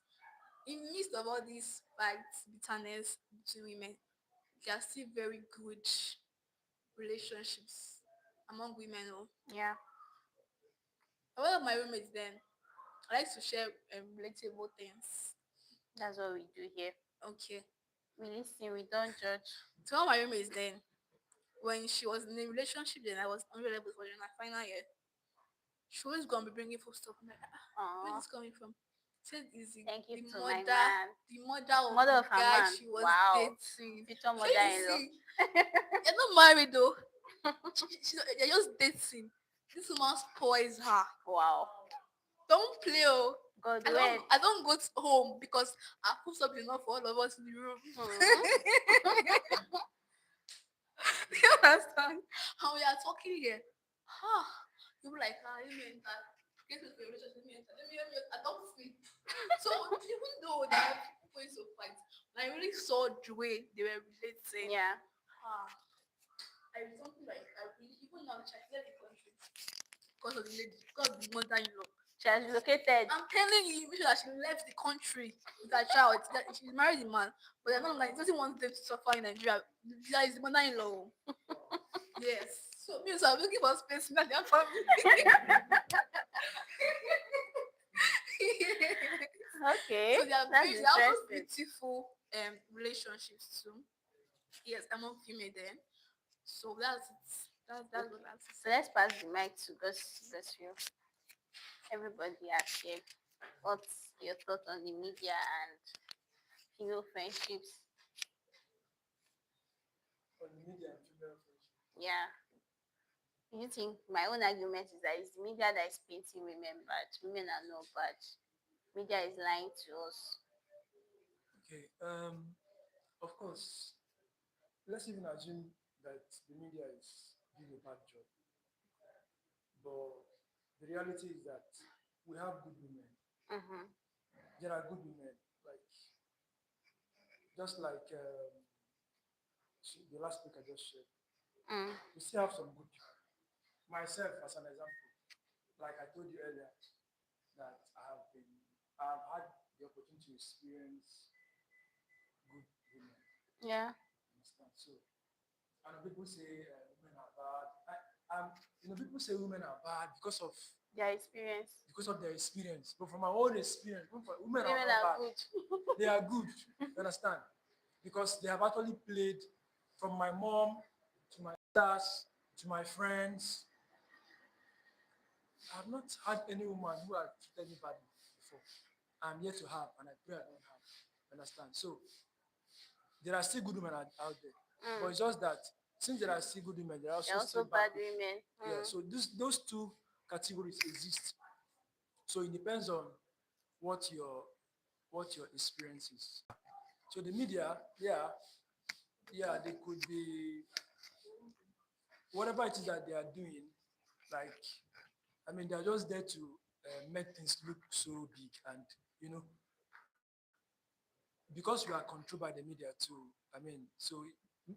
In the midst of all these fights, bitterness between women, there are still very good relationships among women. Oh. Yeah, One of my roommates then, I like to share relatable things. that's what we do here. Okay. We listen, we don't judge. So one of my roommates then, when she was in a relationship, then I was unreliable for my final year. She always gonna be bringing food stuff. I'm like, where's Aw, this coming from? She said it's thank you the to my mother, man. the mother of Mother the of her guy man. she was Wow. dating. Future So you mother-in-law. see, you're not married though. You're just dating. This woman spoils her. Wow. Don't play. Oh. God I word. don't. I don't go to home because I put something enough for all of us in the room. You understand? And we are talking here. You be like, let me enter. Get with the relationship. Let me enter. Let me. I don't sleep. So even though there are people going to fight, I really saw the way they were relating. Yeah. I was something like I really even now she left the country because of the lady, because of the mother-in-law. She has relocated. I'm telling you, make sure that she left the country with her child. That she's married a man, but they're not like doesn't want them to suffer in Nigeria. That is the mother-in-law. Yes. So me, so I'm looking for space in their family. Okay. So they are That's very, they are also interesting. beautiful relationships too. Yes, among female then. So that's it. That's what I have to So say. let's pass the mic to Gus you. Everybody has shared. What's your thought on the media and female friendships? On the media and female friendship. Yeah. You think my own argument is that it's the media that is painting women bad. Women are not bad. Media is lying to us. Okay. Of course, let's even assume that the media is doing a bad job, but the reality is that we have good women. Mm-hmm. There are good women, like just like the last speaker just shared. Mm. We still have some good people. Myself, as an example, like I told you earlier, that I've had the opportunity to experience good women. Yeah. Understand? So, I know people say women are bad. People say women are bad Their experience. because of their experience. But from my own experience, women are Women not are bad. good. They are good. You understand? Because they have actually played from my mom to my sisters to my friends. I have not had any woman who has treated me badly before. I'm yet to have, and I pray I don't have. Understand? So there are still good women out there, but it's just that since there are still good women, there are They're also also still bad bad women. women. Yeah. So those two categories exist. So it depends on what your experience is. So the media, yeah, they could be whatever it is that they are doing. Like, I mean, they're just there to make things look so big, and you know, because we are controlled by the media too. I mean, so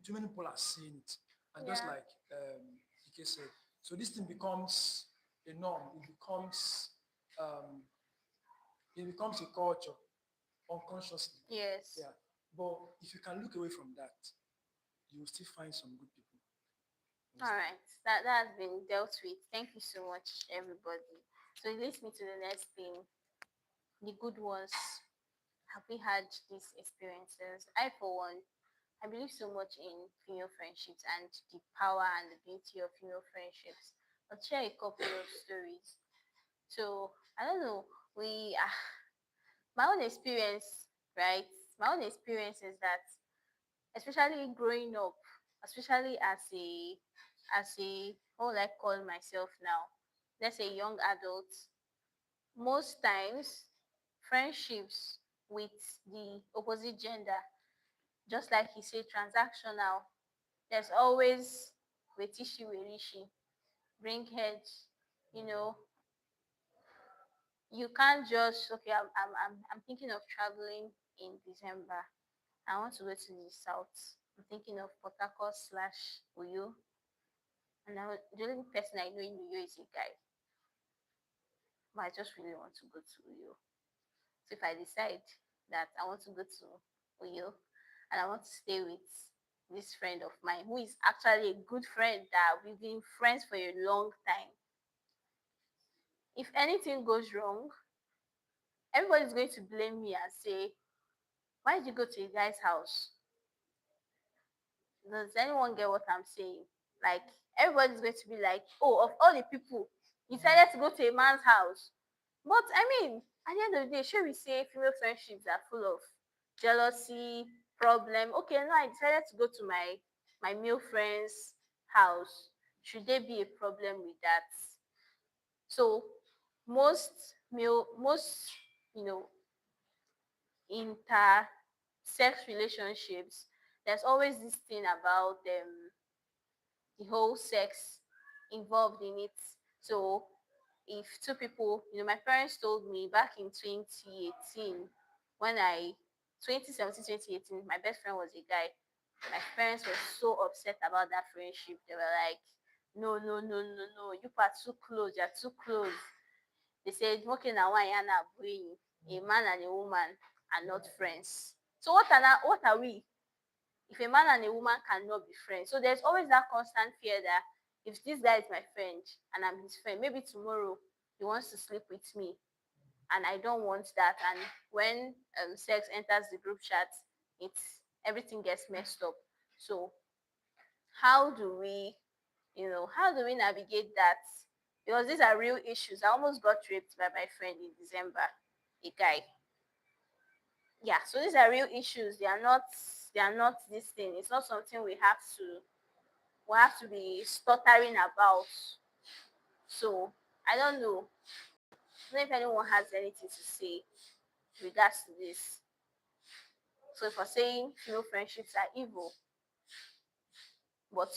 too many people are seeing it, and just Yeah. like Ike said, so this thing becomes a norm. Um, it becomes a culture unconsciously. Yes. Yeah. But if you can look away from that, you will still find some good people. All right. That has been dealt with. Thank you so much, everybody. So it leads me to the next thing. The good ones. Have we had these experiences? I, for one, I believe so much in female friendships and the power and the beauty of female friendships. I'll share a couple of stories. So I don't know. We my own experience, right? My own experience is that, especially growing up, especially as a what would I call myself now? Let's say young adult. Most times, friendships with the opposite gender, just like you say, transactional. There's always wetishi werishi, bring heads. You know, you can't just okay. I'm thinking of traveling in December. I want to go to the south. I'm thinking of Port Harcourt slash Uyo, and the only person I know in Uyo is a guy, but I just really want to go to Uyo. So if I decide that I want to go to Uyo and I want to stay with this friend of mine who is actually a good friend that we've been friends for a long time, if anything goes wrong, everybody's going to blame me and say, why did you go to a guy's house? Does anyone get what I'm saying? Like, everybody's going to be like, oh, of all the people, you decided to go to a man's house. But I mean, at the end of the day, should we say female friendships are full of jealousy, problem? Okay, now I decided to go to my male friend's house. Should there be a problem with that? So most you know inter-sex relationships, there's always this thing about the whole sex involved in it. So if two people, my parents told me back in 2018, when I 2017, 2018, my best friend was a guy. My parents were so upset about that friendship. They were like, no, no, no, no, no, you are too close, you're too close. They said, okay, now why are not a man and a woman are not friends. So what are we if a man and a woman cannot be friends? So there's always that constant fear that if this guy is my friend and I'm his friend, maybe tomorrow he wants to sleep with me and I don't want that. And when sex enters the group chat, it's everything gets messed up. So how do we, how do we navigate that? Because these are real issues. I almost got raped by my friend in December, a guy. Yeah, so these are real issues. They are not this thing. It's not something we have to be stuttering about. So I don't know. I don't know if anyone has anything to say regards to this. So for saying friendships are evil, but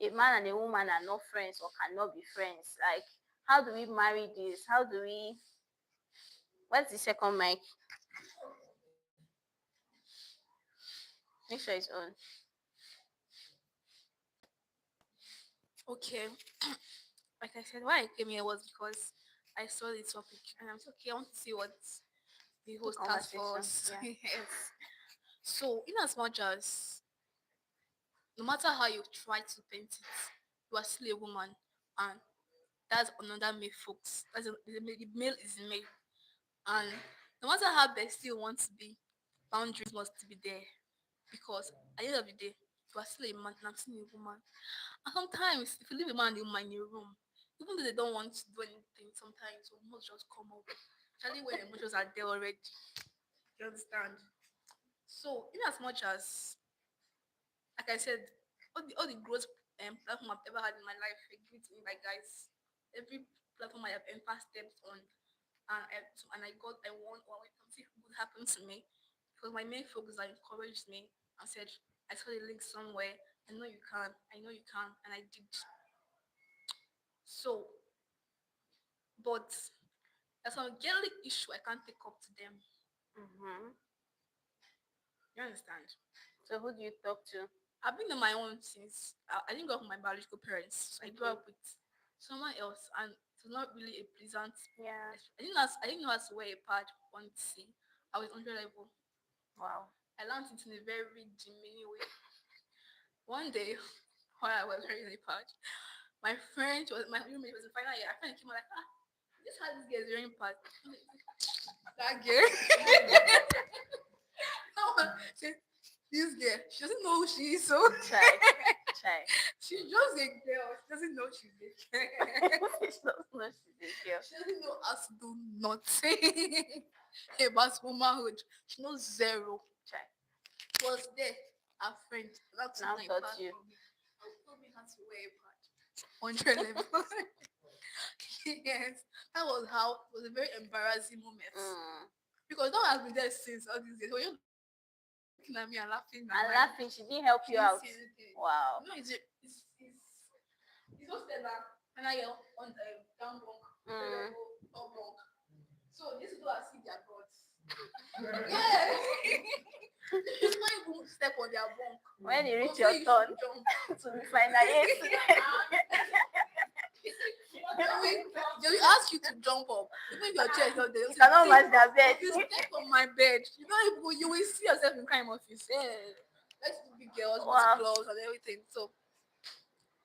a man and a woman are not friends or cannot be friends, like how do we marry this? How do we what's the second mic? Make sure it's on. Okay, like I said, why I came here was because I saw the topic and I was okay. I want to see what the The host has for conversation. us. Yeah. Yes. So, in as much as no matter how you try to paint it, you are still a woman, and that's another male folks. The male is male, and no matter how bestie you want to be, boundaries must be there because at the end of the day, you are still a man and I'm still a woman. And sometimes, if you leave a man and a woman in a room, even though they don't want to do anything, sometimes emotions just come up. Especially when emotions are there already. You understand? So, in as much as, like I said, all the growth platform I've ever had in my life were given to me by guys. Every platform I have ever stepped on, and I won, or something good happened to me because my main focus that encouraged me and said, I saw the link somewhere. I know you can, and I did. So, but there's some girly issue I can't take up to them. Mm-hmm. You understand? So who do you talk to? I've been on my own since I didn't grow up with my biological parents. So I grew Okay. up with someone else, and it was not really a pleasant. Yeah. I didn't know how to wear a pad on C. I was under level. Wow. I learned it in a very demeaning way. One day, while I was wearing a pad, my roommate was in final year. My friend came out like, this how this girl is wearing pad. That girl. No one said, This girl, she doesn't know who she is, so Try. Try. she's just a girl. She doesn't know she's a girl. It's not much to do, girl. She doesn't know how to do nothing about womanhood. She knows zero. Try. She was there, her friend, that's Now my taught part you. for me. I told me how to wear a pad. 100 level. Yes, that was how it was a very embarrassing moment. Because no one has been there since all these days. So you're looking at me and laughing. And And like, laughing, she didn't help she you didn't out. see anything. Wow. You know, it's just like that. And I get on the down bunk, level, up bunk. So these people are seeing their gods. Yeah. You can't even step on their bunk. When you reach Until your you turn jump. to be final, yes. They will ask you to jump up. Even if your chair is not there, You cannot match their bed. if you step on my bed, you will see yourself in crime office. Yeah. Let's do big girls with Wow. clothes and everything. So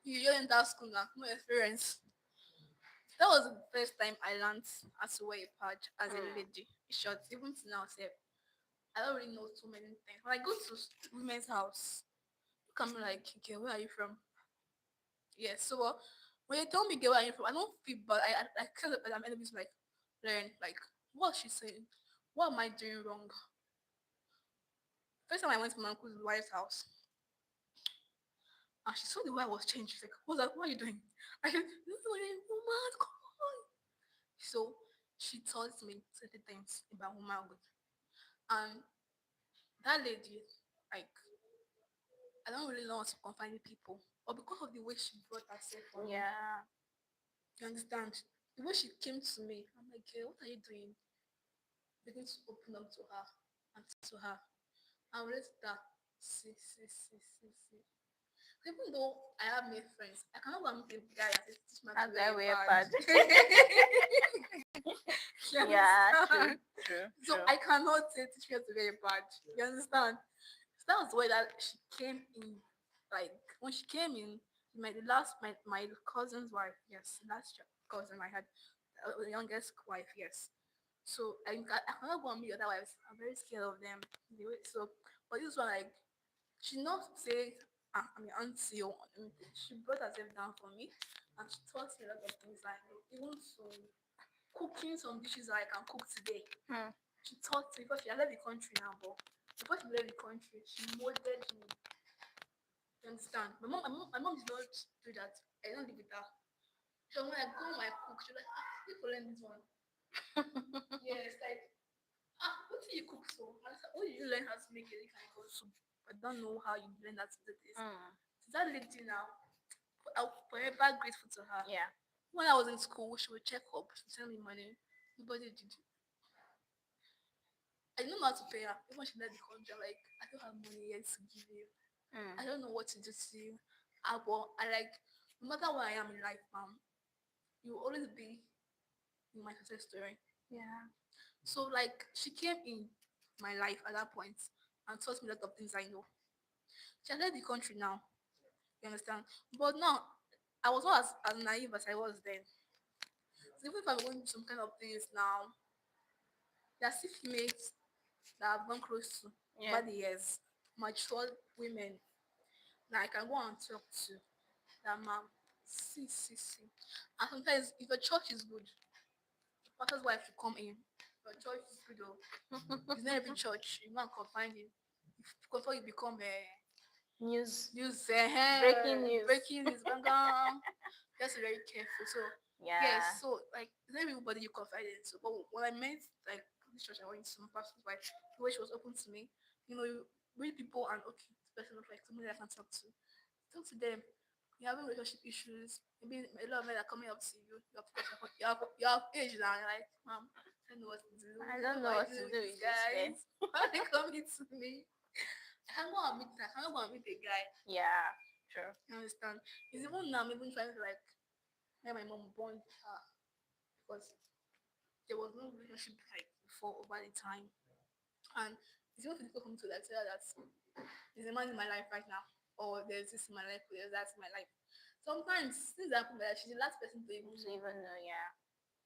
you enter school now, no experience. That was the first time I learned how to wear a patch as a lady. Short, even to now, say I don't really know too many things. When I go to women's house, look at me like, okay, where are you from? Yes. So when they tell me, "Girl, where are you from?" I don't feel bad. I kind of I'm enemies like learn like what's she saying? What am I doing wrong? First time I went to my uncle's wife's house, and she saw the way I was changed. She's like, "What's that? What are you doing?" I said, "No, woman, come on." So she taught me certain things about womanhood, and that lady, like, I don't really know how to confide in people, but because of the way she brought herself for me, Yeah. you understand? The way she came to me, I'm like, "Girl, what are you doing?" Begin to open up to her and to her. And let that see. Even though I have made friends, I cannot go and meet a guy and say, teach me how How to do I wear wear a pad? pad. You Yeah, understand? true. So I cannot say teach me how to wear a pad. You understand? So that was the way that she came in. Like when she came in, my cousin's wife, yes, last cousin I had, the youngest wife, yes. So I cannot go and meet other wives. I'm very scared of them. So, but this one like she not say I'm your auntie or anything. She brought herself down for me and she taught me a lot of things like even so cooking some dishes that I can cook today. She taught me because she I left the country now, but before she left the country, she molded me. You understand? My mom did not do that. I don't live with her. So when I go home, I cook. She's like, you can learn this one. Yes, like what do you cook so? I said, when did you learn how to make any kind of soup? I don't know how you learn how to do this. So that lady now, I'm forever grateful to her. Yeah. When I was in school, she would check up, she would send me money. Nobody did. I didn't know how to pay her. Even when she left the country, I'm like, I don't have money yet to give you. I don't know what to do to you. But I like, no matter where I am in life, you will always be in my success story. Yeah. So like she came in my life at that point and taught me a lot of things I know. She has left the country now. You understand? But now I was not as naive as I was then. So even if I'm going through some kind of things now, there are still females that I've gone close to Yeah. over the years, mature women that I can go and talk to. That mom, see. And sometimes if your church is good, the pastor's wife should come in. Your church is good though. It's not every church. You want to confine it. Before you become a News. breaking news. breaking news, gang. Just be very careful. So Yeah. yes, so like it's not everybody you confide in. So but when I met like this church I went to, my pastor's wife, the way she was open to me, you read people and okay, this person looks like somebody I can talk to. Talk to them. You're having relationship issues. Maybe a lot of men are coming up to you. You have age now. You're like, mom, I don't know what to do. I don't know what to do with these this man. guys. Why are they coming to me? I can't go and meet that. I can't go and meet a guy. Yeah. True. You understand? It's even now I'm even trying to like let my mom bond with her because there was no relationship like before over the time. And it's even difficult for me to like tell her that there's a man in my life right now, or there's this in my life, or there's that in my life. Sometimes things happen like that. She's the last person to even To even know, yeah.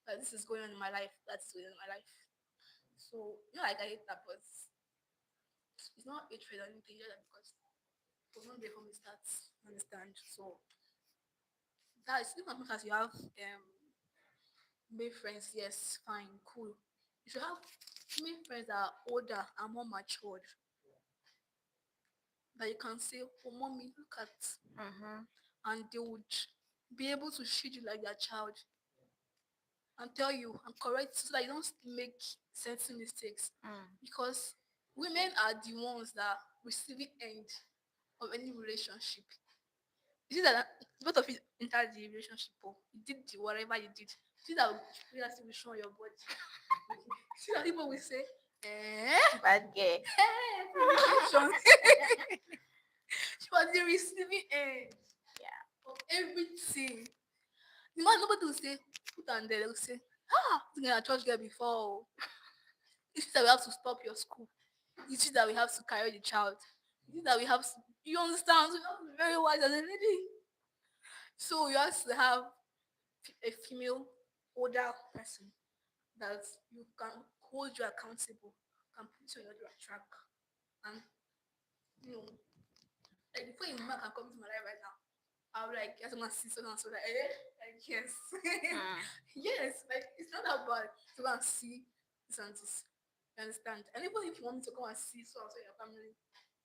that this is going on in my life, that's going on in my life. So like I hate that, but It's not hatred or anything, just that because it was not there from the start. Understand? So that's if as much as you have male friends, yes, fine, cool. You should have male friends that are older and more matured that you can say, "Oh, mommy, look at," Mm-hmm. and they would be able to treat you like their child and tell you and correct so that you don't make certain mistakes. Mm. Because women are the ones that receiving end of any relationship. You see that both of you entered the relationship, oh, you did whatever you did. See that we are still show your body. See that people will say, Bad girl. communication. She was the receiving end Yeah. of everything. The man nobody will say, put on there, they'll say, ah, this girl a church girl before. Oh. You see that we have to stop your school. You see that we have to carry the child. You see that we have to, you understand? So you have to be very wise as a lady. So you have to have a female older person that you can hold you accountable, can put you on your track. And you know, like before your man can come into my life right now, I'll be like, yes, I'm gonna see so and so like, like yes. Mm. Yes, like it's not that bad to go and see this and this. You understand? And even if you want me to go and see so and so in your family,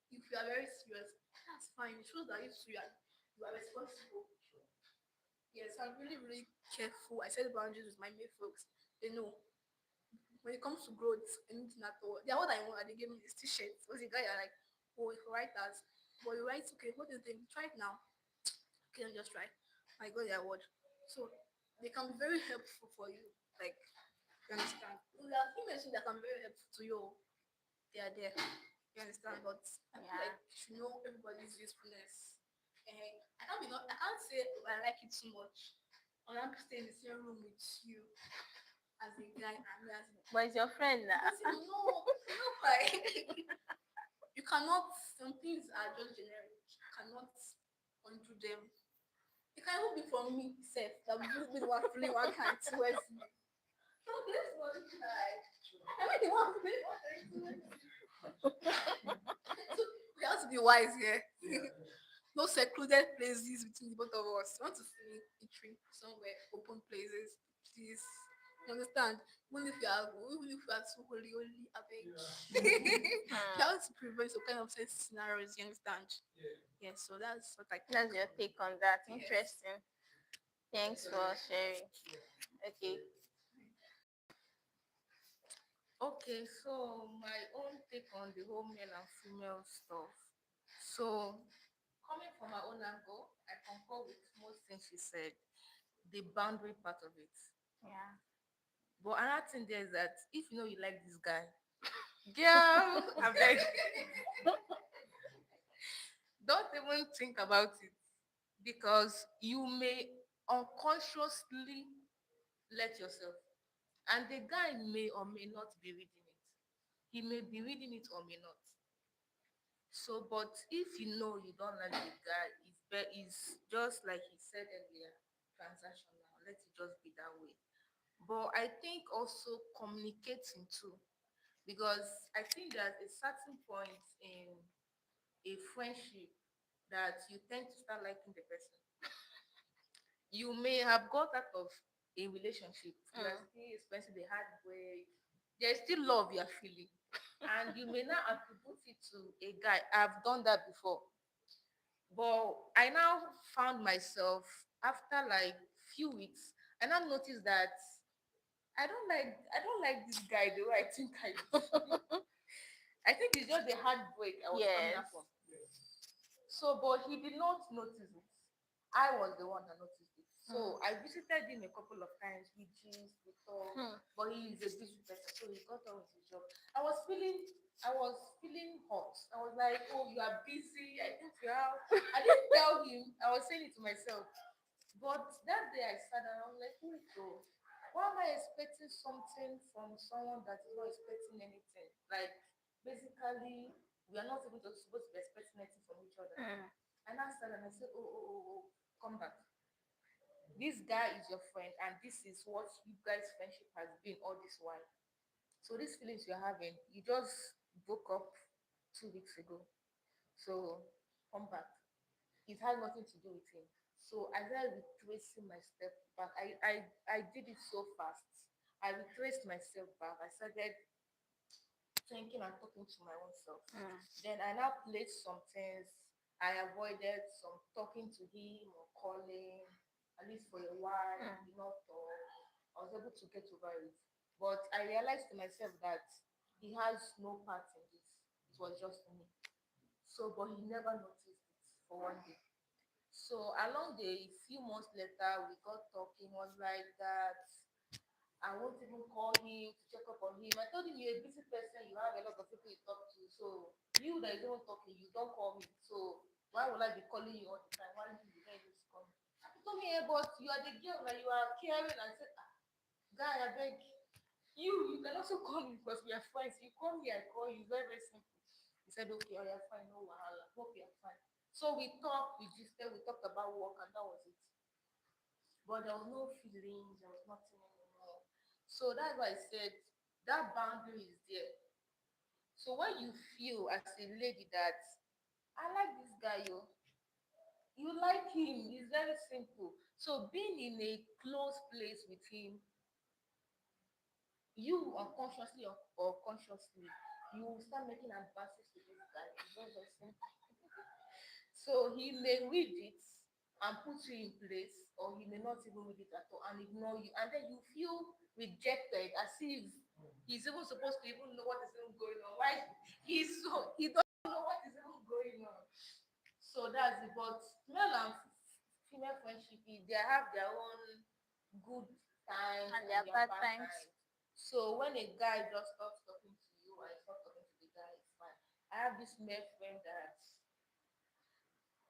if you are very serious, that's fine. It shows that you are responsible. Yes, I'm really, really careful. I set boundaries with my male folks. They know when it comes to growth, anything at all. They're what I want. And they gave me this t-shirt. Was the guy are like, oh, if you write that, but you write okay. What do you think? Try it now. Okay, just try. I got their word. So they can be very helpful for you. Like you understand? There are females that can be very helpful to you. They are there. You understand? But I feel Yeah. like you should know everybody's usefulness. I can't be not. I can't say oh, I like it too much. Or I'm staying in the same room with you as a guy and me as a But it's your friend now. because you know, like you cannot. Some things are just generic. You cannot undo them. It can even be from me self that will be the one feeling one kind towards me. So this one like I mean the one feeling one kind towards me. So we have to be wise here. No secluded places between the both of us. You want to see me eating somewhere, open places, please. You understand? Even if you are too holy, I beg. You Hmm. have to prevent some kind of sense scenarios, you understand? Yes, so that's what I think. That's your take on that. Yes. Interesting. Thanks for sharing. Okay. Okay, so my own take on the whole male and female stuff. So coming from my own angle, I concur with most things she said, the boundary part of it. Yeah. But another thing there is that if you know you like this guy, girl, I beg, don't even think about it because you may unconsciously let yourself, and the guy may or may not be reading it. He may be reading it or may not. So, but if you know you don't like the guy, is just like he said earlier, transactional. Let it just be that way. But I think also communicating too, because I think there's a certain point in a friendship that you tend to start liking the person. You may have got out of a relationship, you are Mm. still experiencing the hard way. There's still love you're feeling, and you may not attribute it to a guy. I've done that before. But I now found myself after like few weeks, I now noticed that I don't like this guy the way I think I do. I think it's just the heartbreak I was coming Yes. up from. So, but he did not notice it. I was the one that noticed it. So I visited him a couple of times. We gist, we talk, Hmm. but he is a busy person, so he got on with his job. I was feeling hot. I was like, "Oh, you are busy." I didn't tell. I didn't tell him. I was saying it to myself. But that day I sat down. I was like, "Wait, oh, why am I expecting something from someone that is not expecting anything? Like, basically, we are not even just supposed to be expecting anything from each other." Mm. And I started and I said, oh, come back. This guy is your friend, and this is what you guys' friendship has been all this while. So these feelings you're having, you just broke up. 2 weeks ago. So come back. It had nothing to do with him. So I started retracing my step back. I did it so fast. I retraced myself back. I started thinking and talking to my own self. Then I now played some things. I avoided some talking to him or calling, at least for a while. We did not talk. I was able to get over it. But I realized to myself that he has no part in this. It was just me. So, but he never noticed it for one day. So along the few months later, we got talking, was like that. I won't even call him to check up on him. I told him you're a busy person, you have a lot of people you talk to. So you that is even talking, you don't call me. So why would I be calling you all the time? Why did you just call me? He told me, yeah, but you are the girl that you are caring. I said, ah, guy, I beg you can also call me because we are friends. You call me, I call you. Very, very simple. He said, okay, oh, you're fine, no wahala. Hope you're fine. So we talked, we just we talked about work, and that was it. But there was no feelings, there was nothing anymore. So that's why I said that boundary is there. So when you feel as a lady that I like this guy, you like him, it's very simple. So being in a close place with him, you unconsciously or consciously, you will start making advances to this guy. It's very, very simple. So he may read it and put you in place, or he may not even read it at all and ignore you. And then you feel rejected as if he's even supposed to even know what is even going on. Why he doesn't know what is even going on. So that's it. But male and female friendship, they have their own good times And and their their bad bad times. times. So when a guy just stops talking to you or stops talking to the guy, it's fine. I have this male friend that,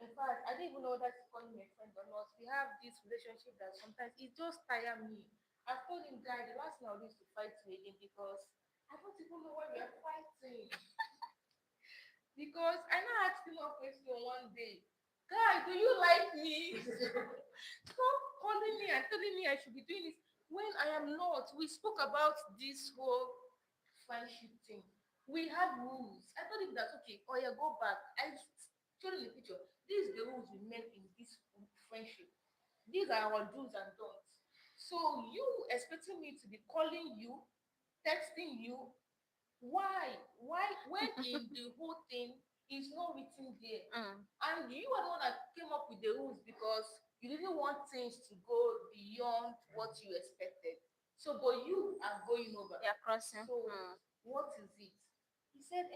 in fact, I don't even know that he's calling me a friend or not. We have this relationship that sometimes it just tire me. I told him, guy, the last thing I'll do is to fight you again because I don't even know why we are fighting. Because I now asked him a question one day. Guy, do you like me? Stop calling me and telling me I should be doing this when I am not. We spoke about this whole friendship thing. We had rules. I told him that, okay, oh yeah, go back. I showed him the picture. These are the rules we made in this friendship. These are our do's and don'ts. So you expecting me to be calling you, texting you, why when in the whole thing is not written there, and you are the one that came up with the rules because you didn't want things to go beyond what you expected. So but you are going over. You're crossing. So what is it? He said,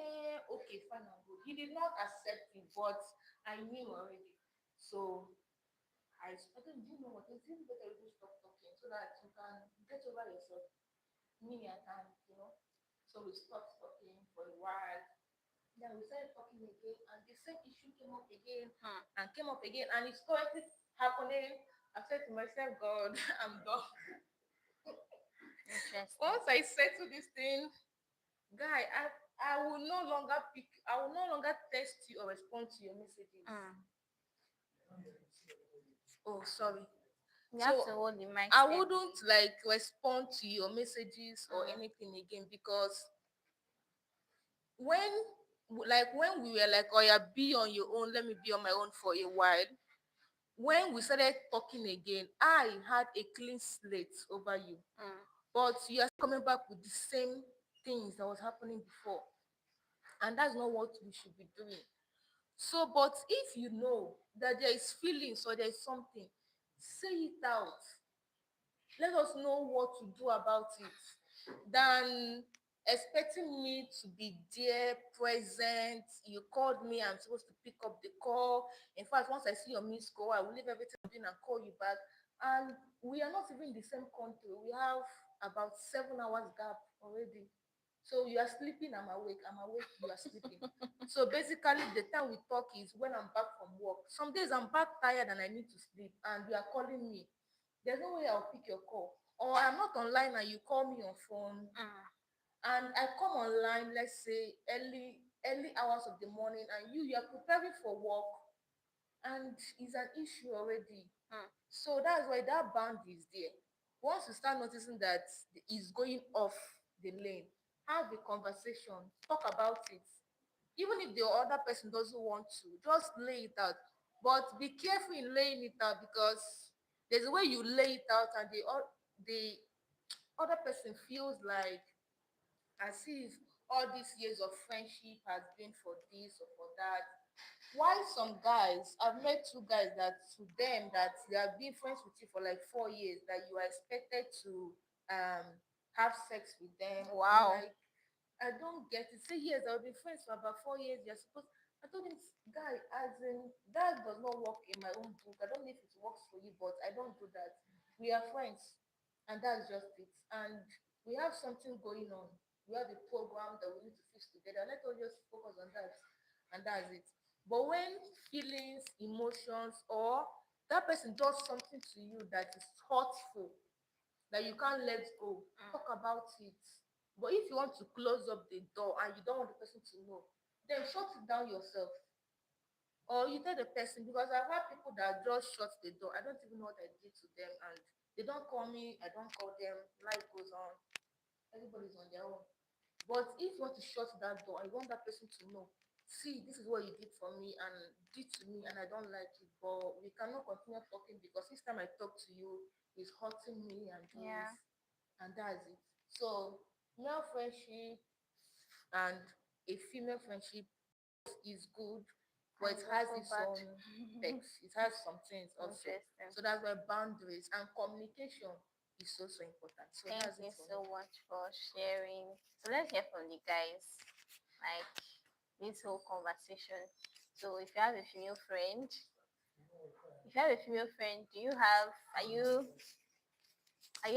okay, fine and good. He did not accept it, but I knew already. So I don't, you know what, it's even better if you stop talking so that you can get over yourself. Me, I can, so we stopped talking for a while. Then we started talking again, and the same issue came up again and came up again, and it's currently happening. I said to myself, God, I'm done. Interesting. Once I settle this thing, guy, I will no longer I will no longer text you or respond to your messages. Oh, sorry. You So have to hold the mic I steady. wouldn't like respond to your messages or anything again because when when we were like, oh yeah, be on your own, let me be on my own for a while. When we started talking again, I had a clean slate over you. But you are coming back with the same things that was happening before. And that's not what we should be doing. So, but if you know that there is feelings or there is something, say it out. Let us know what to do about it than expecting me to be there present. You called me, I'm supposed to pick up the call. In fact, once I see your missed call, I will leave everything I'm doing and call you back. And we are not even in the same country. We have about 7 hours gap already. So you are sleeping, I'm awake, you are sleeping. So basically the time we talk is when I'm back from work. Some days I'm back tired and I need to sleep and you are calling me. There's no way I'll pick your call. Or I'm not online and you call me on phone. And I come online, let's say early hours of the morning, and you are preparing for work, and it's an issue already. So that's why that boundary is there. Once you start noticing that it's going off the lane, have a conversation, talk about it. even if the other person doesn't want to, just lay it out. But be careful in laying it out, because there's a way you lay it out and the other person feels like as if all these years of friendship has been for this or for that. While some guys, I've met two guys that to them that they have been friends with you for like 4 years, that you are expected to um have sex with them. I'm Wow. like, I don't get it. Say yes, I've been friends for about 4 years. You're supposed. I told him, guy, as in that does not work in my own book. I don't know if it works for you, but I don't do that. We are friends, and that's just it. And we have something going on. We have a program that we need to fix together. Let us just focus on that, and that's it. But when feelings, emotions, or that person does something to you that is hurtful, that you can't let go, talk about it. But if you want to close up the door and you don't want the person to know, then shut it down yourself. Or you tell the person, because I've had people that just shut the door. I don't even know what I did to them, and they don't call me, I don't call them, life goes on. Everybody's on their own. But if you want to shut that door, I want that person to know, see, this is what you did for me and did to me, and I don't like it. But we cannot continue talking because each time I talk to you, it's hurting me and Yeah. this, and that's it. So male friendship and a female friendship is good, but And it it's has also its bad. own perks. It has some things also. Interesting. So that's why boundaries and communication is also important. So Thank that's it you for so me. much for sharing. So let's hear from the guys. Like this whole conversation. So if you have a female friend, do you have are you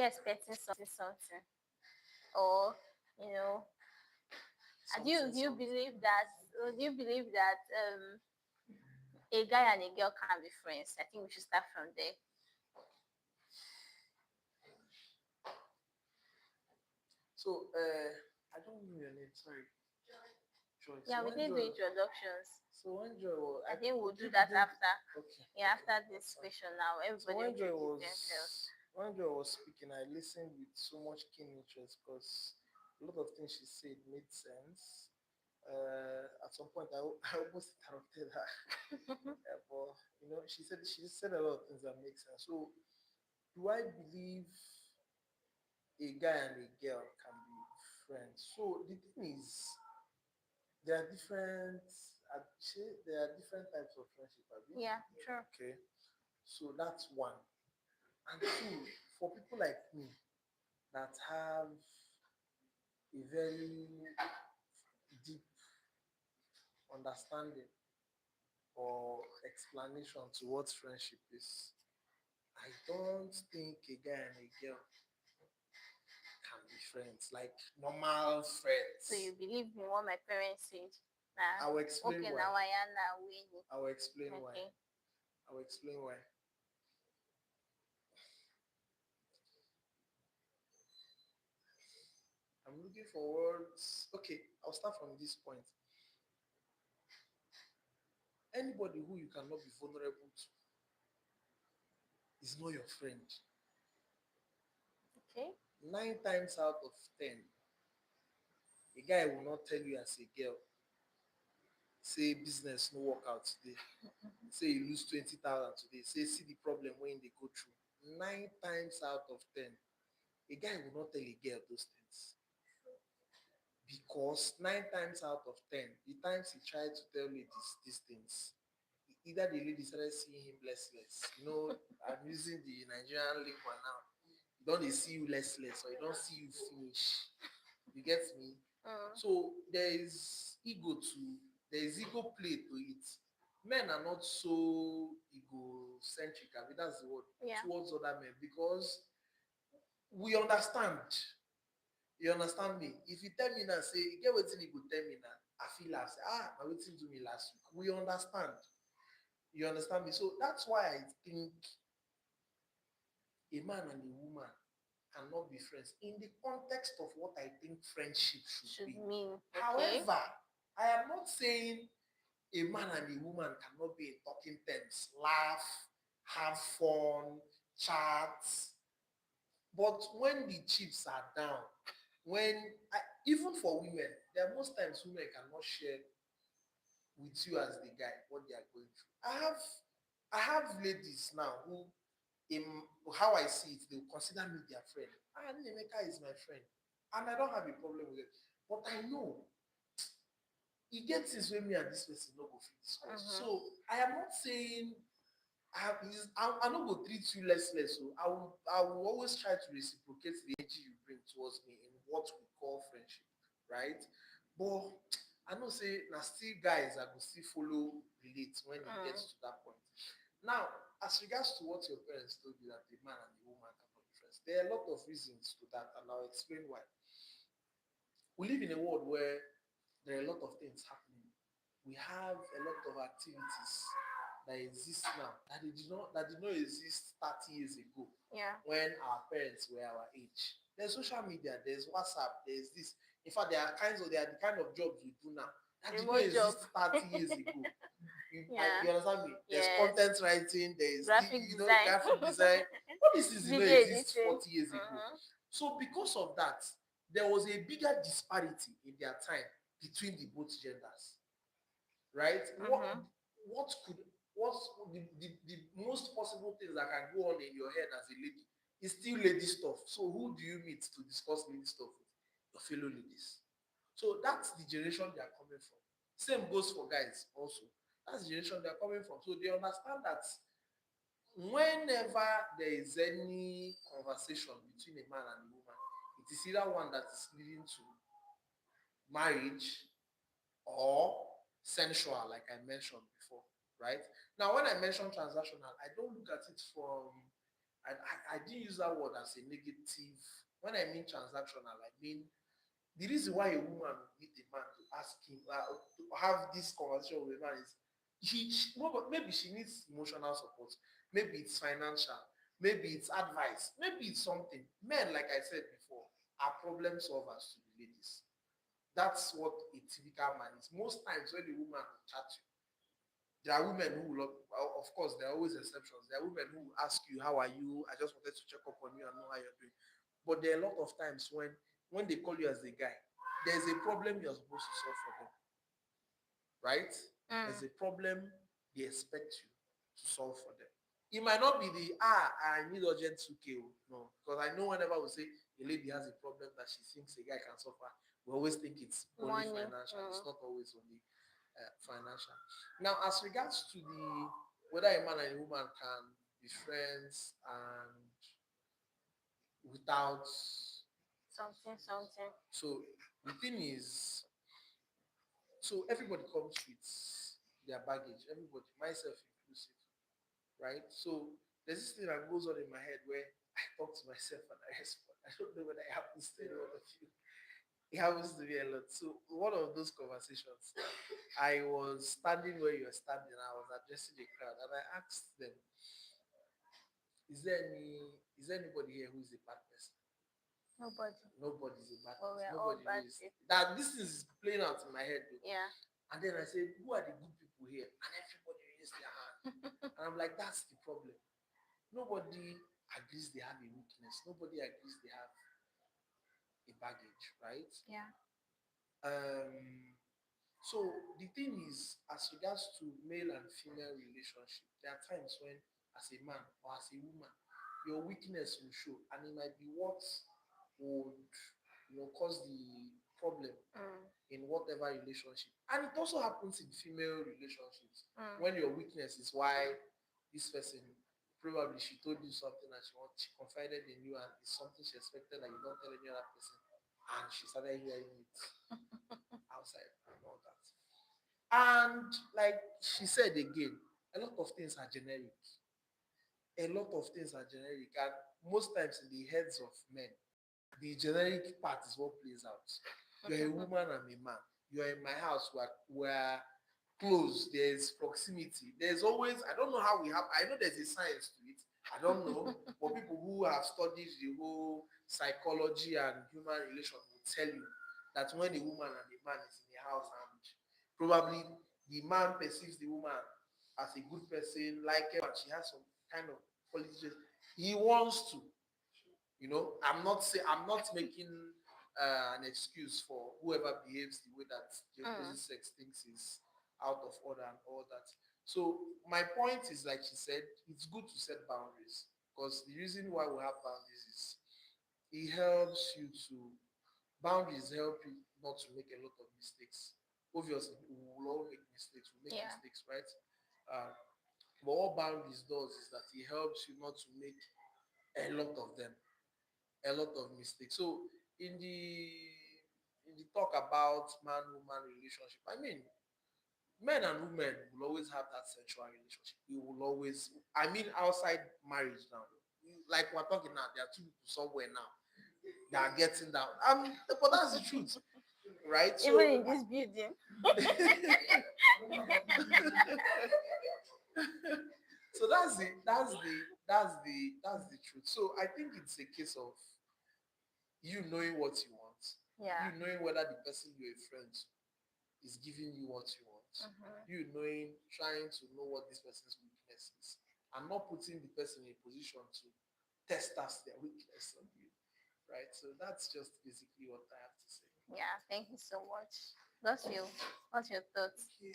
expecting something? Or, you know, Something, do you something. believe that a guy and a girl can be friends? I think we should start from there. So, I don't know your name. Sorry, Joy. Yeah, So we when did do Joy, introductions. so when Joy was, I think we'll do okay, that after. okay, Yeah, okay, after that's this fine. question now, So everybody introduce themselves. when Joy was speaking, I listened with so much keen interest because a lot of things she said made sense. At some point, I almost interrupted her, but she said a lot of things that make sense. So, do I believe a guy and a girl can be friends? So the thing is, there are different. There are different types of friendship. Abi? Yeah, true. Okay, so that's one. And two, for people like me that have a very deep understanding or explanation to what friendship is, I don't think a guy and a girl can be friends, like normal So you friends. believe in what my parents said? Nah. I will explain Okay, why. now I am now winning. I will explain why. Okay. I will explain why. I'm looking for words. Okay, I'll start from this point. Anybody who you cannot be vulnerable to is not your friend. Okay. 9 times out of 10, a guy will not tell you as a girl, say business no work out today, say you lose 20,000 today, say see the problem when they go through. 9 times out of 10, a guy will not tell a girl those things. Because 9 times out of 10, the times he tried to tell me these things, either the lady started seeing him less less. I'm using the Nigerian lingua now. You don't they see you less less, or you don't see you finish. You get me? Mm. So there is ego play to it. Men are not so egocentric, I mean that's the word, Yeah. towards other men because we understand. You understand me? If you tell me now, say, you get what you go tell me now, I feel like say, I waiting to me last week. We understand. You understand me? So that's why I think a man and a woman cannot be friends in the context of what I think friendship should Should be. mean. Okay. However, I am not saying a man and a woman cannot be in talking terms, laugh, have fun, chat. But when the chips are down, even for women, there are most times women cannot share with you as the guy, what they are going through. I have ladies now who, in how I see it, they will consider me their friend. Ah, Nemeka is my friend. And I don't have a problem with it. But I know he gets things when me and this person no go fit discuss. Mm-hmm. So I am not saying I not go treat you less. So I will always try to reciprocate the energy you bring towards me in what we call friendship, right? But I know say now still guys I will still follow relate when it gets to that point. Now, as regards to what your parents told you that the man and the woman cannot be friends, there are a lot of reasons to that, and I'll explain why. We live in a world where there are a lot of things happening. We have a lot of activities that exist now that did not exist 30 years ago Yeah. when our parents were our age. There's social media, there's WhatsApp, there's this. In fact, there are the kind of jobs we do now that did not Remote job. exist 30 years ago. Yeah. You understand me? There's Yes. content writing, there's Graphic design. graphic design. All these things did not Video exist editing. 40 years ago. So because of that, there was a bigger disparity in their time between the both genders. Right? What could what's the most possible things that can go on in your head as a lady is still lady stuff. So who do you meet to discuss lady stuff with? Your fellow ladies. So that's the generation they are coming from. Same goes for guys also. That's the generation they are coming from. So they understand that whenever there is any conversation between a man and a woman, it is either one that is leading to marriage or sensual, like I mentioned before, right? Now, when I mention transactional, I don't look at it from, I didn't use that word as a negative. When I mean transactional, I mean the reason why a woman will meet a man to ask him to have this conversation with a man is maybe she needs emotional support, maybe it's financial, maybe it's advice, maybe it's something. Men, like I said before, are problem solvers to the ladies. That's what a typical man is. Most times when a woman will chat you, there are women who will, of course, there are always exceptions. There are women who will ask you, "How are you? I just wanted to check up on you and know how you're doing." But there are a lot of times when they call you as a guy, there's a problem you're supposed to solve for them, right? There's a problem they expect you to solve for them. It might not be I need urgent 2K. No, because I know whenever we say a lady has a problem that she thinks a guy can solve her, we always think it's only Money. financial. It's not always only financial. Now, as regards to the whether a man and a woman can be friends and without, Something. so the thing is, so everybody comes with their baggage. Everybody, myself inclusive, right? So there's this thing that goes on in my head where I talk to myself and I respond. I don't know whether it happens to any one of you. It happens to me a lot. So one of those conversations, I was standing where you were standing. I was addressing the crowd, and I asked them, Is there anybody here who is a bad person?" Nobody. Nobody is a bad Well, person. we're all Nobody bad is. people. That this is playing out in my head. Though. Yeah. And then I said, "Who are the good people here?" And everybody raised their hand. And I'm like, "That's the problem. Nobody agrees they have a weakness. Nobody agrees they have a baggage, right?" Yeah. Um, So the thing is, as regards to male and female relationship, there are times when, as a man or as a woman, your weakness will show, and it might be what would cause the problem in whatever relationship. And it also happens in female relationships when your weakness is why this person probably she told you something and she confided in you and it's something she expected that you don't tell any other person, and she started hearing it outside and all that. And like she said again, a lot of things are generic. A lot of things are generic. And most times in the heads of men, the generic part is what plays out. You're a woman, I'm a man. You're in my house, we're close, there's proximity. There's always, I don't know how we have, I know there's a science to it. I don't know. But people who have studied the whole psychology and human relation will tell you that when a woman and a man is in a house and probably the man perceives the woman as a good person, like her, and she has some kind of qualities. He wants to, I'm not making an excuse for whoever behaves the way that the opposite sex thinks is out of order and all that. So my point is, like she said, it's good to set boundaries, because the reason why we have boundaries is it helps you to boundaries help you not to make a lot of mistakes. Obviously, we will all make mistakes. We make Yeah. mistakes, right? Uh, but what boundaries does is that it helps you not to make a lot of them, a lot of mistakes. So in the talk about man woman relationship, I mean, men and women will always have that sexual relationship. You will always, I mean, outside marriage now, like we're talking now, there are two people somewhere now that are getting down. But that's the truth, right? Even So in this building. so that's the truth. So I think it's a case of you knowing what you want, Yeah. you knowing whether the person you're a friend is giving you what you want, you knowing, trying to know what this person's weakness is, and not putting the person in a position to test us their weakness on you, right? So that's just basically what I have to say. Yeah. Thank you so much. What's your thoughts? Okay.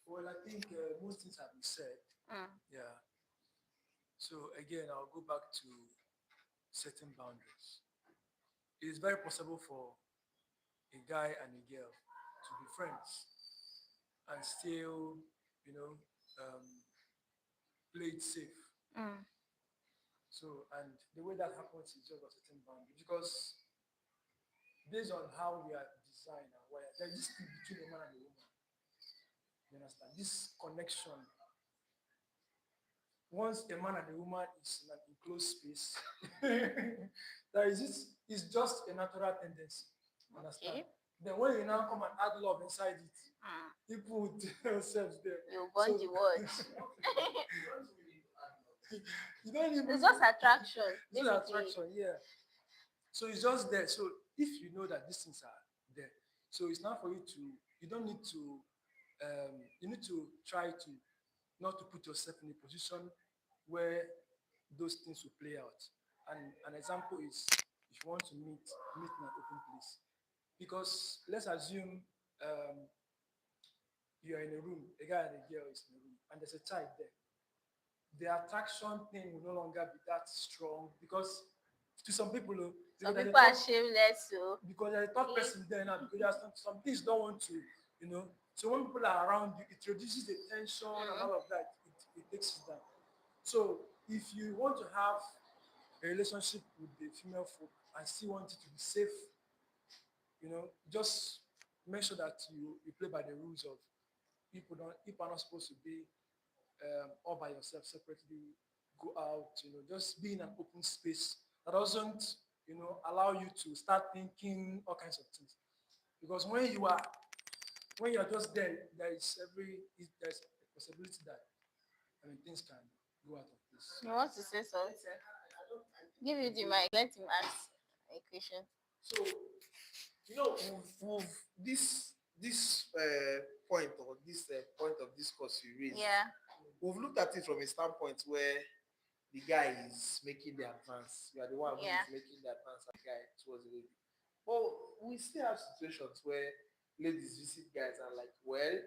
Well, I think most things have been said. Mm. Yeah. So again, I'll go back to setting boundaries. It is very possible for a guy and a girl to be friends and still, you know, um, play it safe. Mm. So, and the way that happens is just by setting boundaries because based on how we are designed and wired, there's this thing between a man and a woman. You understand? This connection. Once a man and a woman is in an enclosed space, there is this. It's just a natural tendency. You understand? Okay. Then when you now come and add love inside it, Mm. people would themselves there. You burn the word. You don't even. It's just attraction. It's just Basically. attraction, yeah. So it's just there. So if you know that these things are there, so it's not for you to. You don't need to. You need to try to not to put yourself in a position where those things will play out. And an example is if you want to meet in an open place. Because let's assume you are in a room, a guy and a girl is in a room, and there's a child there. The attraction thing will no longer be that strong because to some people, Some because there's a people are third, shameless, so because there's a third person there now, because there's some things don't want to, you know. So when people are around you, it reduces the tension and all of that. It takes it down. So if you want to have a relationship with the female folk and still want it to be safe, just make sure that you play by the rules of people are not supposed to be all by yourself separately, go out, just be in an open space that doesn't, allow you to start thinking all kinds of things. Because when you're just there, there's a possibility that things can go out of place. you want to say something. Give you the mic. Let him ask a question. So we've this point, or this point of discourse you raised. Yeah. We've looked at it from a standpoint where the guy is making the advance. You are the one who Yeah. is making the advance as the guy towards the lady. But we still have situations where ladies visit guys and like, well,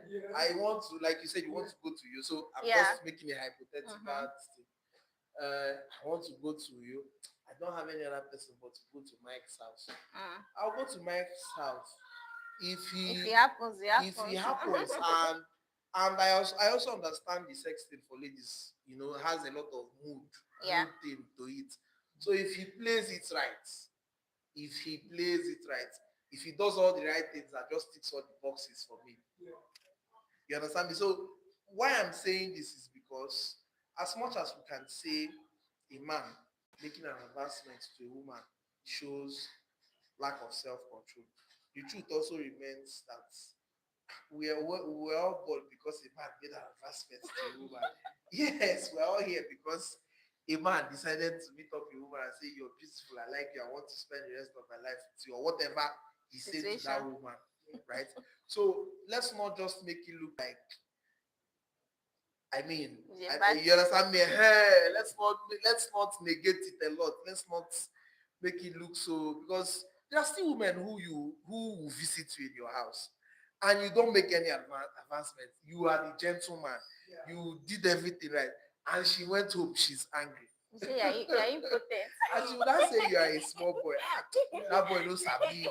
Yeah. I want to, like you said, you want to go to you. So I'm Yeah. just making a hypothetical thing. I want to go to you. I don't have any other person but to go to Mike's house. Mm. I'll go to Mike's house. If If it happens, it happens. if it happens, and I also understand the sex thing for ladies, has a lot of Yeah. mood thing to it. So if he plays it right, if he does all the right things and just ticks all the boxes for me, you understand me? So why I'm saying this is because as much as we can say a man making an advancement to a woman shows lack of self-control, the truth also remains that we're all born because a man made an advancement to a woman. Yes, we're all here because a man decided to meet up a woman and say, "You're beautiful, I like you, I want to spend the rest of my life with you," or whatever he said to that woman, right? So let's not just make it look like, you understand me? Hey, let's not negate it a lot. Let's not make it look so, because there are still women who will visit you in your house, and you don't make any advancement. You are the gentleman. You did everything right, and she went home. She's angry. You say you're impotent. And she would not say you are a small boy. That boy knows sabi.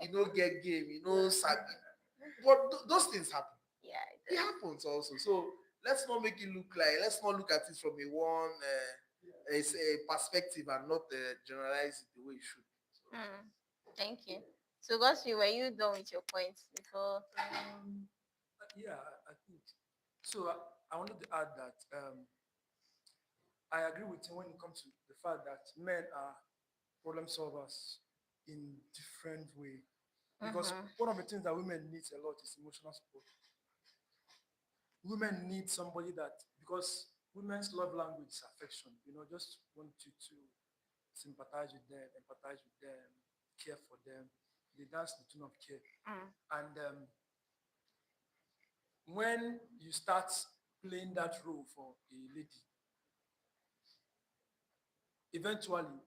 You know get game. You know sabi. But those things happen. Yeah, It happens also. So let's not make it look like. Let's not look at it from a one a perspective and not generalize it the way it should. So, Thank you. So, Gosby, were you done with your points before? Yeah, I think so. I wanted to add that I agree with you when it comes to the fact that men are problem solvers in different way. Because one of the things that women need a lot is emotional support. Women need somebody that, because women's love language is affection. Just want you to sympathize with them, empathize with them, care for them. They dance the tune of care. And when you start playing that role for a lady, eventually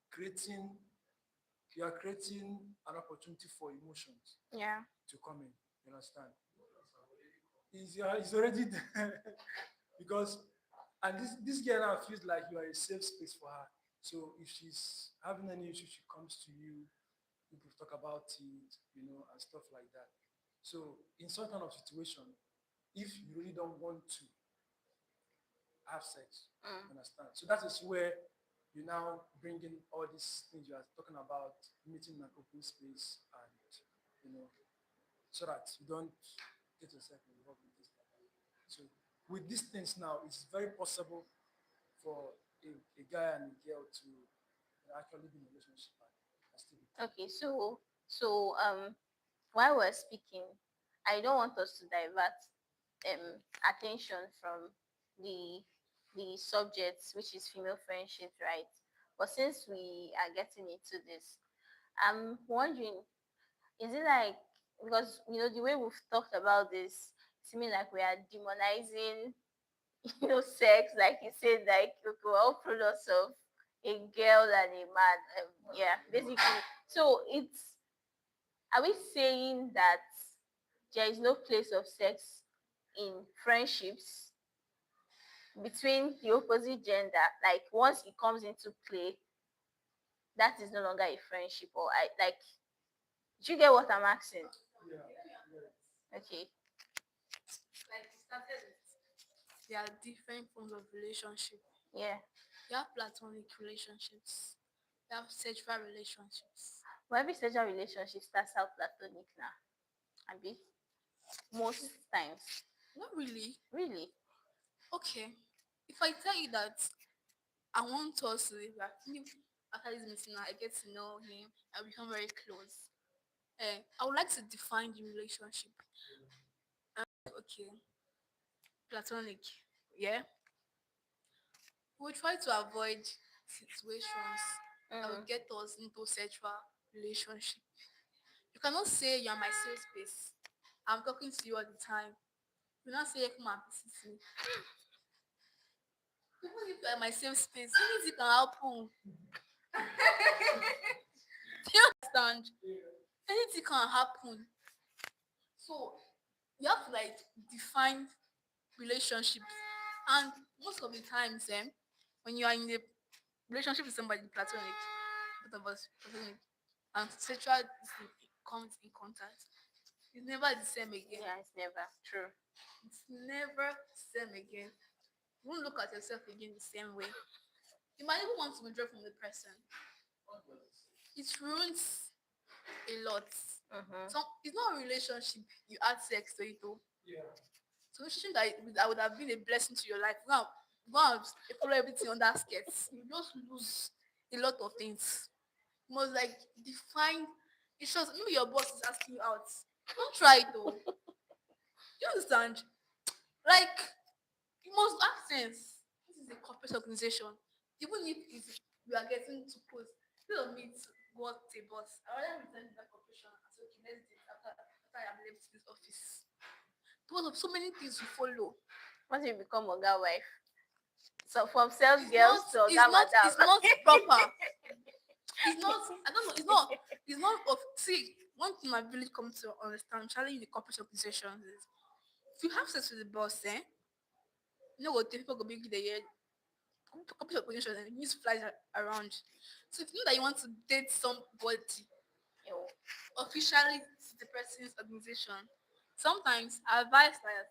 creating you are creating an opportunity for emotions Yeah. to come in. You understand? It's already there. Because and this girl now feels like you are a safe space for her. So if she's having any issue, she comes to you, you can talk about it, and stuff like that. So in some kind of situation, if you really don't want to have sex, understand? So that is where you now bring in all these things you are talking about, meeting in an open space, and so that you don't get yourself involved in this. So with these things now, it's very possible for a guy and a girl to actually be in a relationship and still be. Okay. So while we're speaking, I don't want us to divert attention from the the subject, which is female friendship, right? But since we are getting into this, I'm wondering, is it like, because the way we've talked about this, seeming like we are demonizing sex, like you said, like we're all products of a girl and a man. Yeah, basically. So are we saying that there is no place of sex in friendships between the opposite gender? Like once it comes into play, that is no longer a friendship, or I like. Do you get what I'm asking? Okay. Like you started with, there are different forms of relationship. Yeah. You have platonic relationships. You have sexual relationships. Well, every sexual relationship starts out platonic now. Abi? Most times. Not really. Really? Okay. If I tell you that I want us to live like after this meeting now, I get to know him, I become very close. I would like to define the relationship. Okay, platonic. Yeah. We'll try to avoid situations that will get us into sexual relationship. You cannot say you're my safe space. I'm talking to you all the time. You not say come and visit me. Even if you're my safe space, anything can happen. Do you understand? Anything can happen. So you have to like define relationships. And most of the times, when you are in a relationship with somebody platonic, both of us platonic, and sexual comes in contact, it's never the same again. Yeah, it's never true. It's never the same again. You won't look at yourself again the same way. You might even want to withdraw from the person. It ruins a lot. So it's not a relationship you add sex to it. So relationship that would have been a blessing to your life. Now, once you follow everything under skirts, you just lose a lot of things. You must like define. It shows maybe your boss is asking you out. Don't try it though. You understand? Like you must have sense. This is a corporate organization. Even if we are getting too close, instead of me to go out to a boss, I rather return to that corporation and say, okay, let's date after I have left this office. Because of so many things you follow. Once you become Oga wife. So from sales It's girls not, to it's Oga not, madam. it's not proper. It's not. I don't know. It's not. It's not. Of, see, one thing my village come to understand, especially in the corporate organizations, is if you have sex with the boss, you know what? The people go big the year. Corporate organizations and news flies around. So if you know that you want to date somebody officially to the person's organization, sometimes I advise that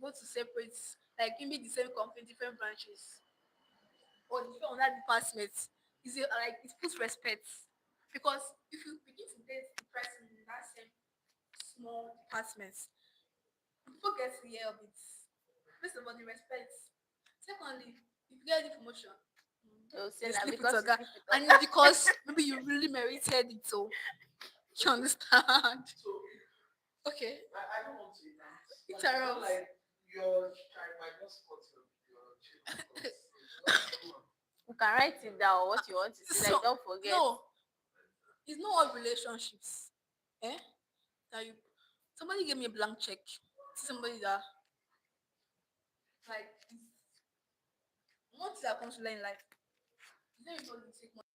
go to separate, like maybe the same company, different branches, or different on that department. Is it like it puts respect? Because if you begin to date the person in that same small department, people get to hear of it. First of all, the respect. Secondly, if you get the promotion, They'll say you that sleep with because a you guy, sleep with and Oga. it's because maybe you really merited it. So you understand? So Okay, I don't want to dance. Like, it's not interrupt. like your child might just spot your child because it's not cool. You can write it down what you want to say. So Like don't forget. no, it's not all relationships. Eh? That you somebody gave me a blank check. Somebody that like once that comes to learn life, it's not even going to take money.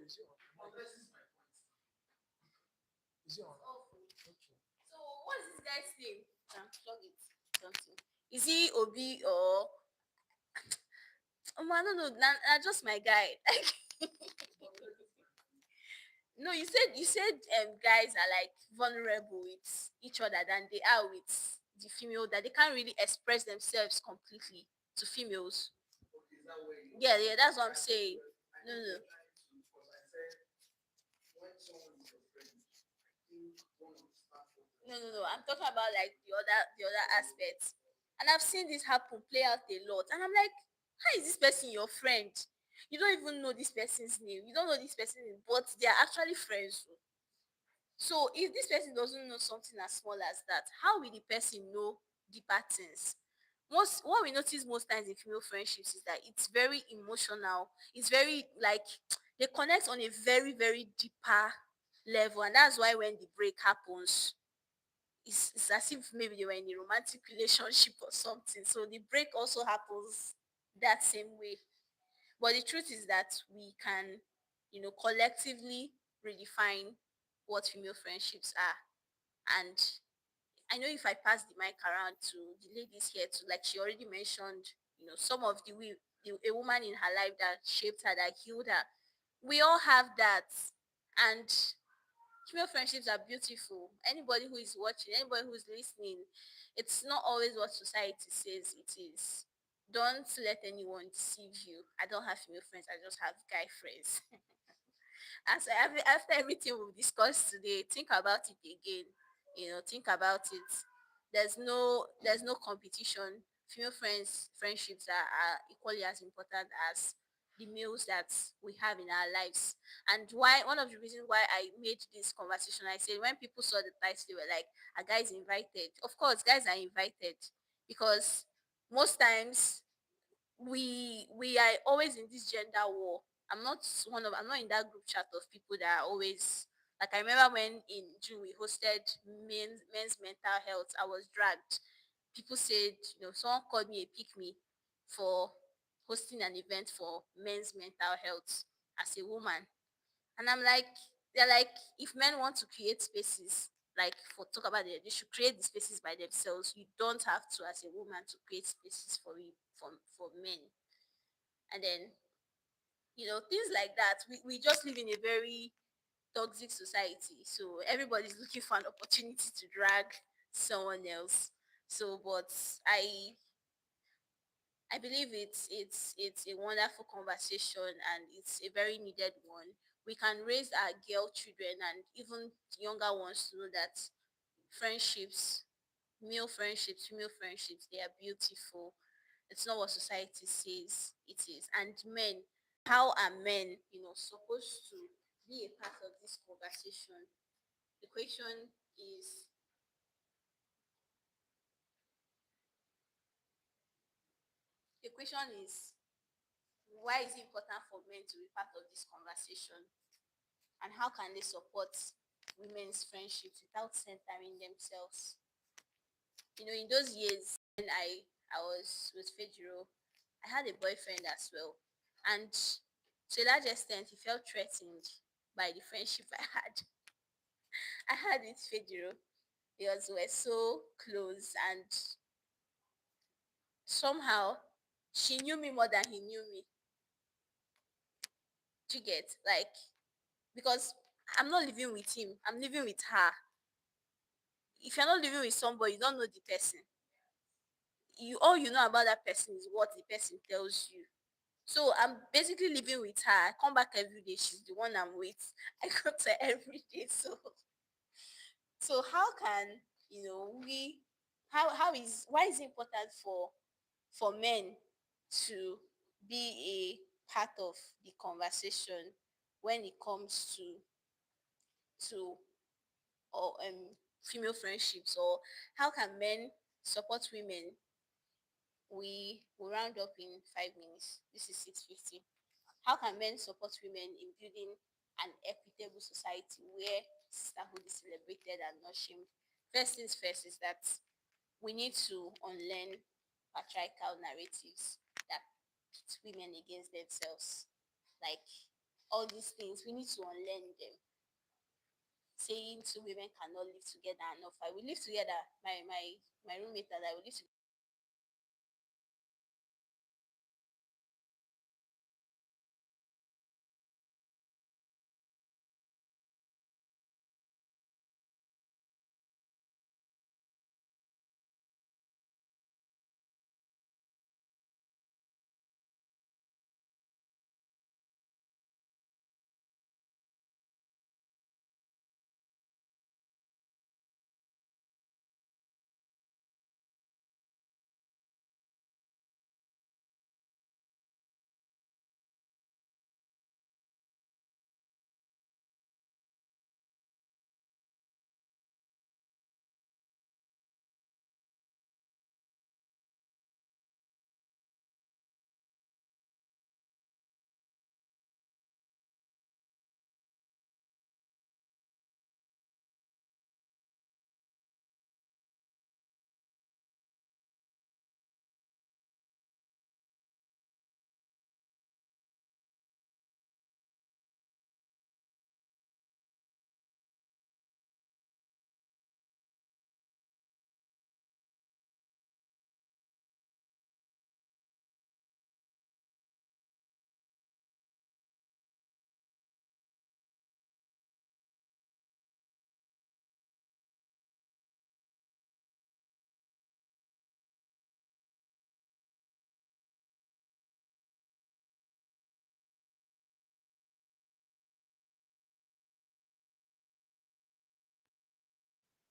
is it on? Is it on? Okay. So what's this guy's name? Plug it. Something. Is he Obi or I don't know. Just my guy. No, you said guys are like vulnerable with each other than they are with the female, that they can't really express themselves completely to females. Yeah, yeah, that's what I'm saying. No, no, no. I'm talking about like the other aspects. And I've seen this happen, play out a lot. And I'm like, how is this person your friend? You don't even know this person's name. You don't know this person's name, but they are actually friends. So if this person doesn't know something as small as that, how will the person know deeper things? Most what we notice most times in female friendships is that it's very emotional. It's very like they connect on a very, very deeper level. And that's why when the break happens, it's as if maybe they were in a romantic relationship or something. So the break also happens that same way. But the truth is that we can, collectively redefine what female friendships are. And I know if I pass the mic around to the ladies here, to like she already mentioned, some of a woman in her life that shaped her, that healed her. We all have that, and female friendships are beautiful. Anybody who is watching, anybody who is listening, it's not always what society says it is. Don't let anyone deceive you. I don't have female friends. I just have guy friends. After everything we've discussed today, think about it again. Think about it. There's no competition. Female friendships are equally as important as the males that we have in our lives. And why one of the reasons why I made this conversation, I said when people saw the title, they were like, "A guy is invited." Of course, guys are invited because most times we are always in this gender war. I'm not in that group chat of people that are always like, I remember when in June we hosted men's mental health. I was dragged. People said, someone called me a pick me for hosting an event for men's mental health as a woman. And I'm like, they're like, if men want to create spaces, like for talk about it, they should create the spaces by themselves. You don't have to, as a woman, to create spaces for men. And then, things like that. We just live in a very toxic society. So everybody's looking for an opportunity to drag someone else. So, but I believe it's a wonderful conversation, and it's a very needed one. We can raise our girl children and even the younger ones to know that friendships, male friendships, female friendships, they are beautiful. It's not what society says it is. And men, how are men, supposed to be a part of this conversation? The question is the question is why is it important for men to be part of this conversation? And how can they support women's friendships without centering themselves? In those years when I was with Fejiro, I had a boyfriend as well. And to a large extent, he felt threatened by the friendship I had. I had with Fejiro because we were so close, and somehow she knew me more than he knew me. Do you get? Like, because I'm not living with him, I'm living with her. If you're not living with somebody, you don't know the person. All you know about that person is what the person tells you. So I'm basically living with her. I come back every day. She's the one I'm with. I go to her every day. So how can we how is why is it important for men to be a part of the conversation when it comes to or female friendships, or how can men support women? We will round up in 5 minutes. This is 6:50. How can men support women in building an equitable society where sisterhood is celebrated and not shamed? First things first is that we need to unlearn patriarchal narratives that pit women against themselves. Like, all these things, we need to unlearn them. Saying two women cannot live together and not fight. We live together. My roommate and I, we live together.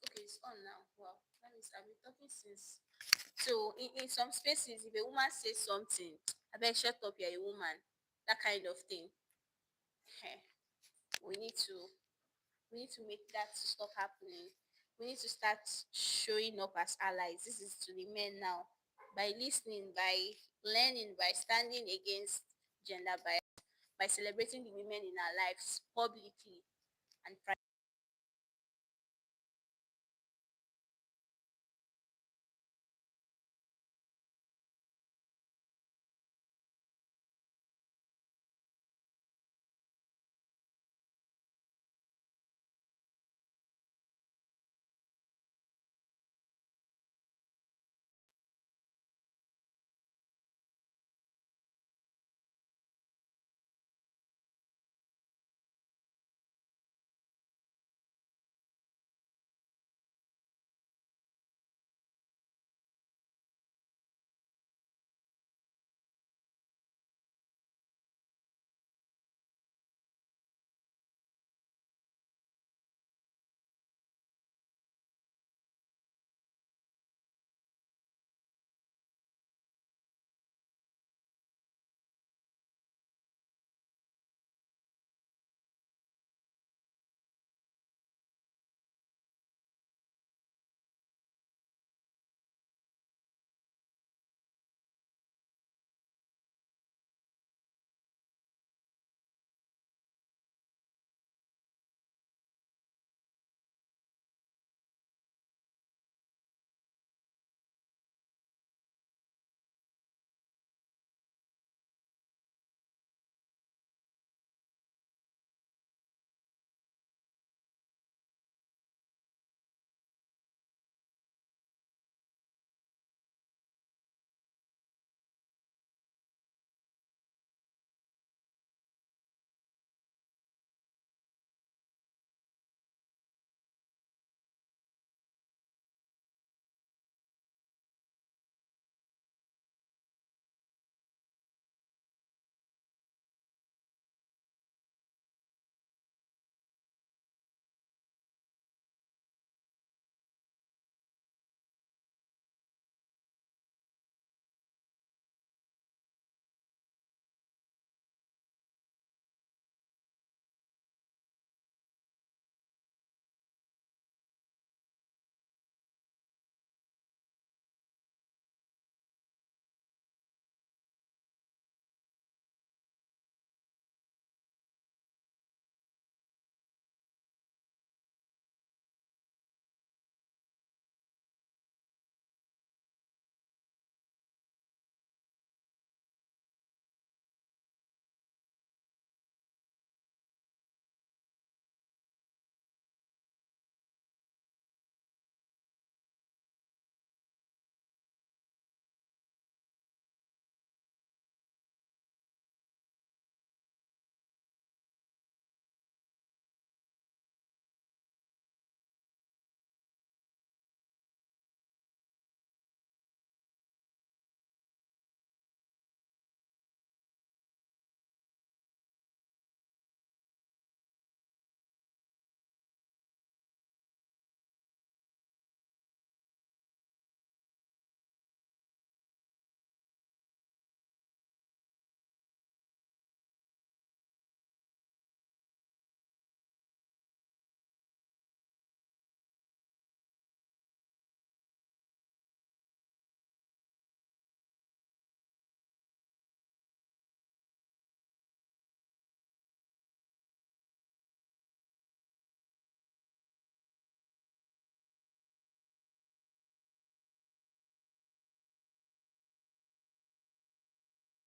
Okay, it's on now. Well, let me. I've been talking since. So in some spaces, if a woman says something, I beg shut up, you're a woman. That kind of thing. Eh, we need to make that to stop happening. We need to start showing up as allies. This is to the men now. By listening, by learning, by standing against gender bias, by celebrating the women in our lives publicly and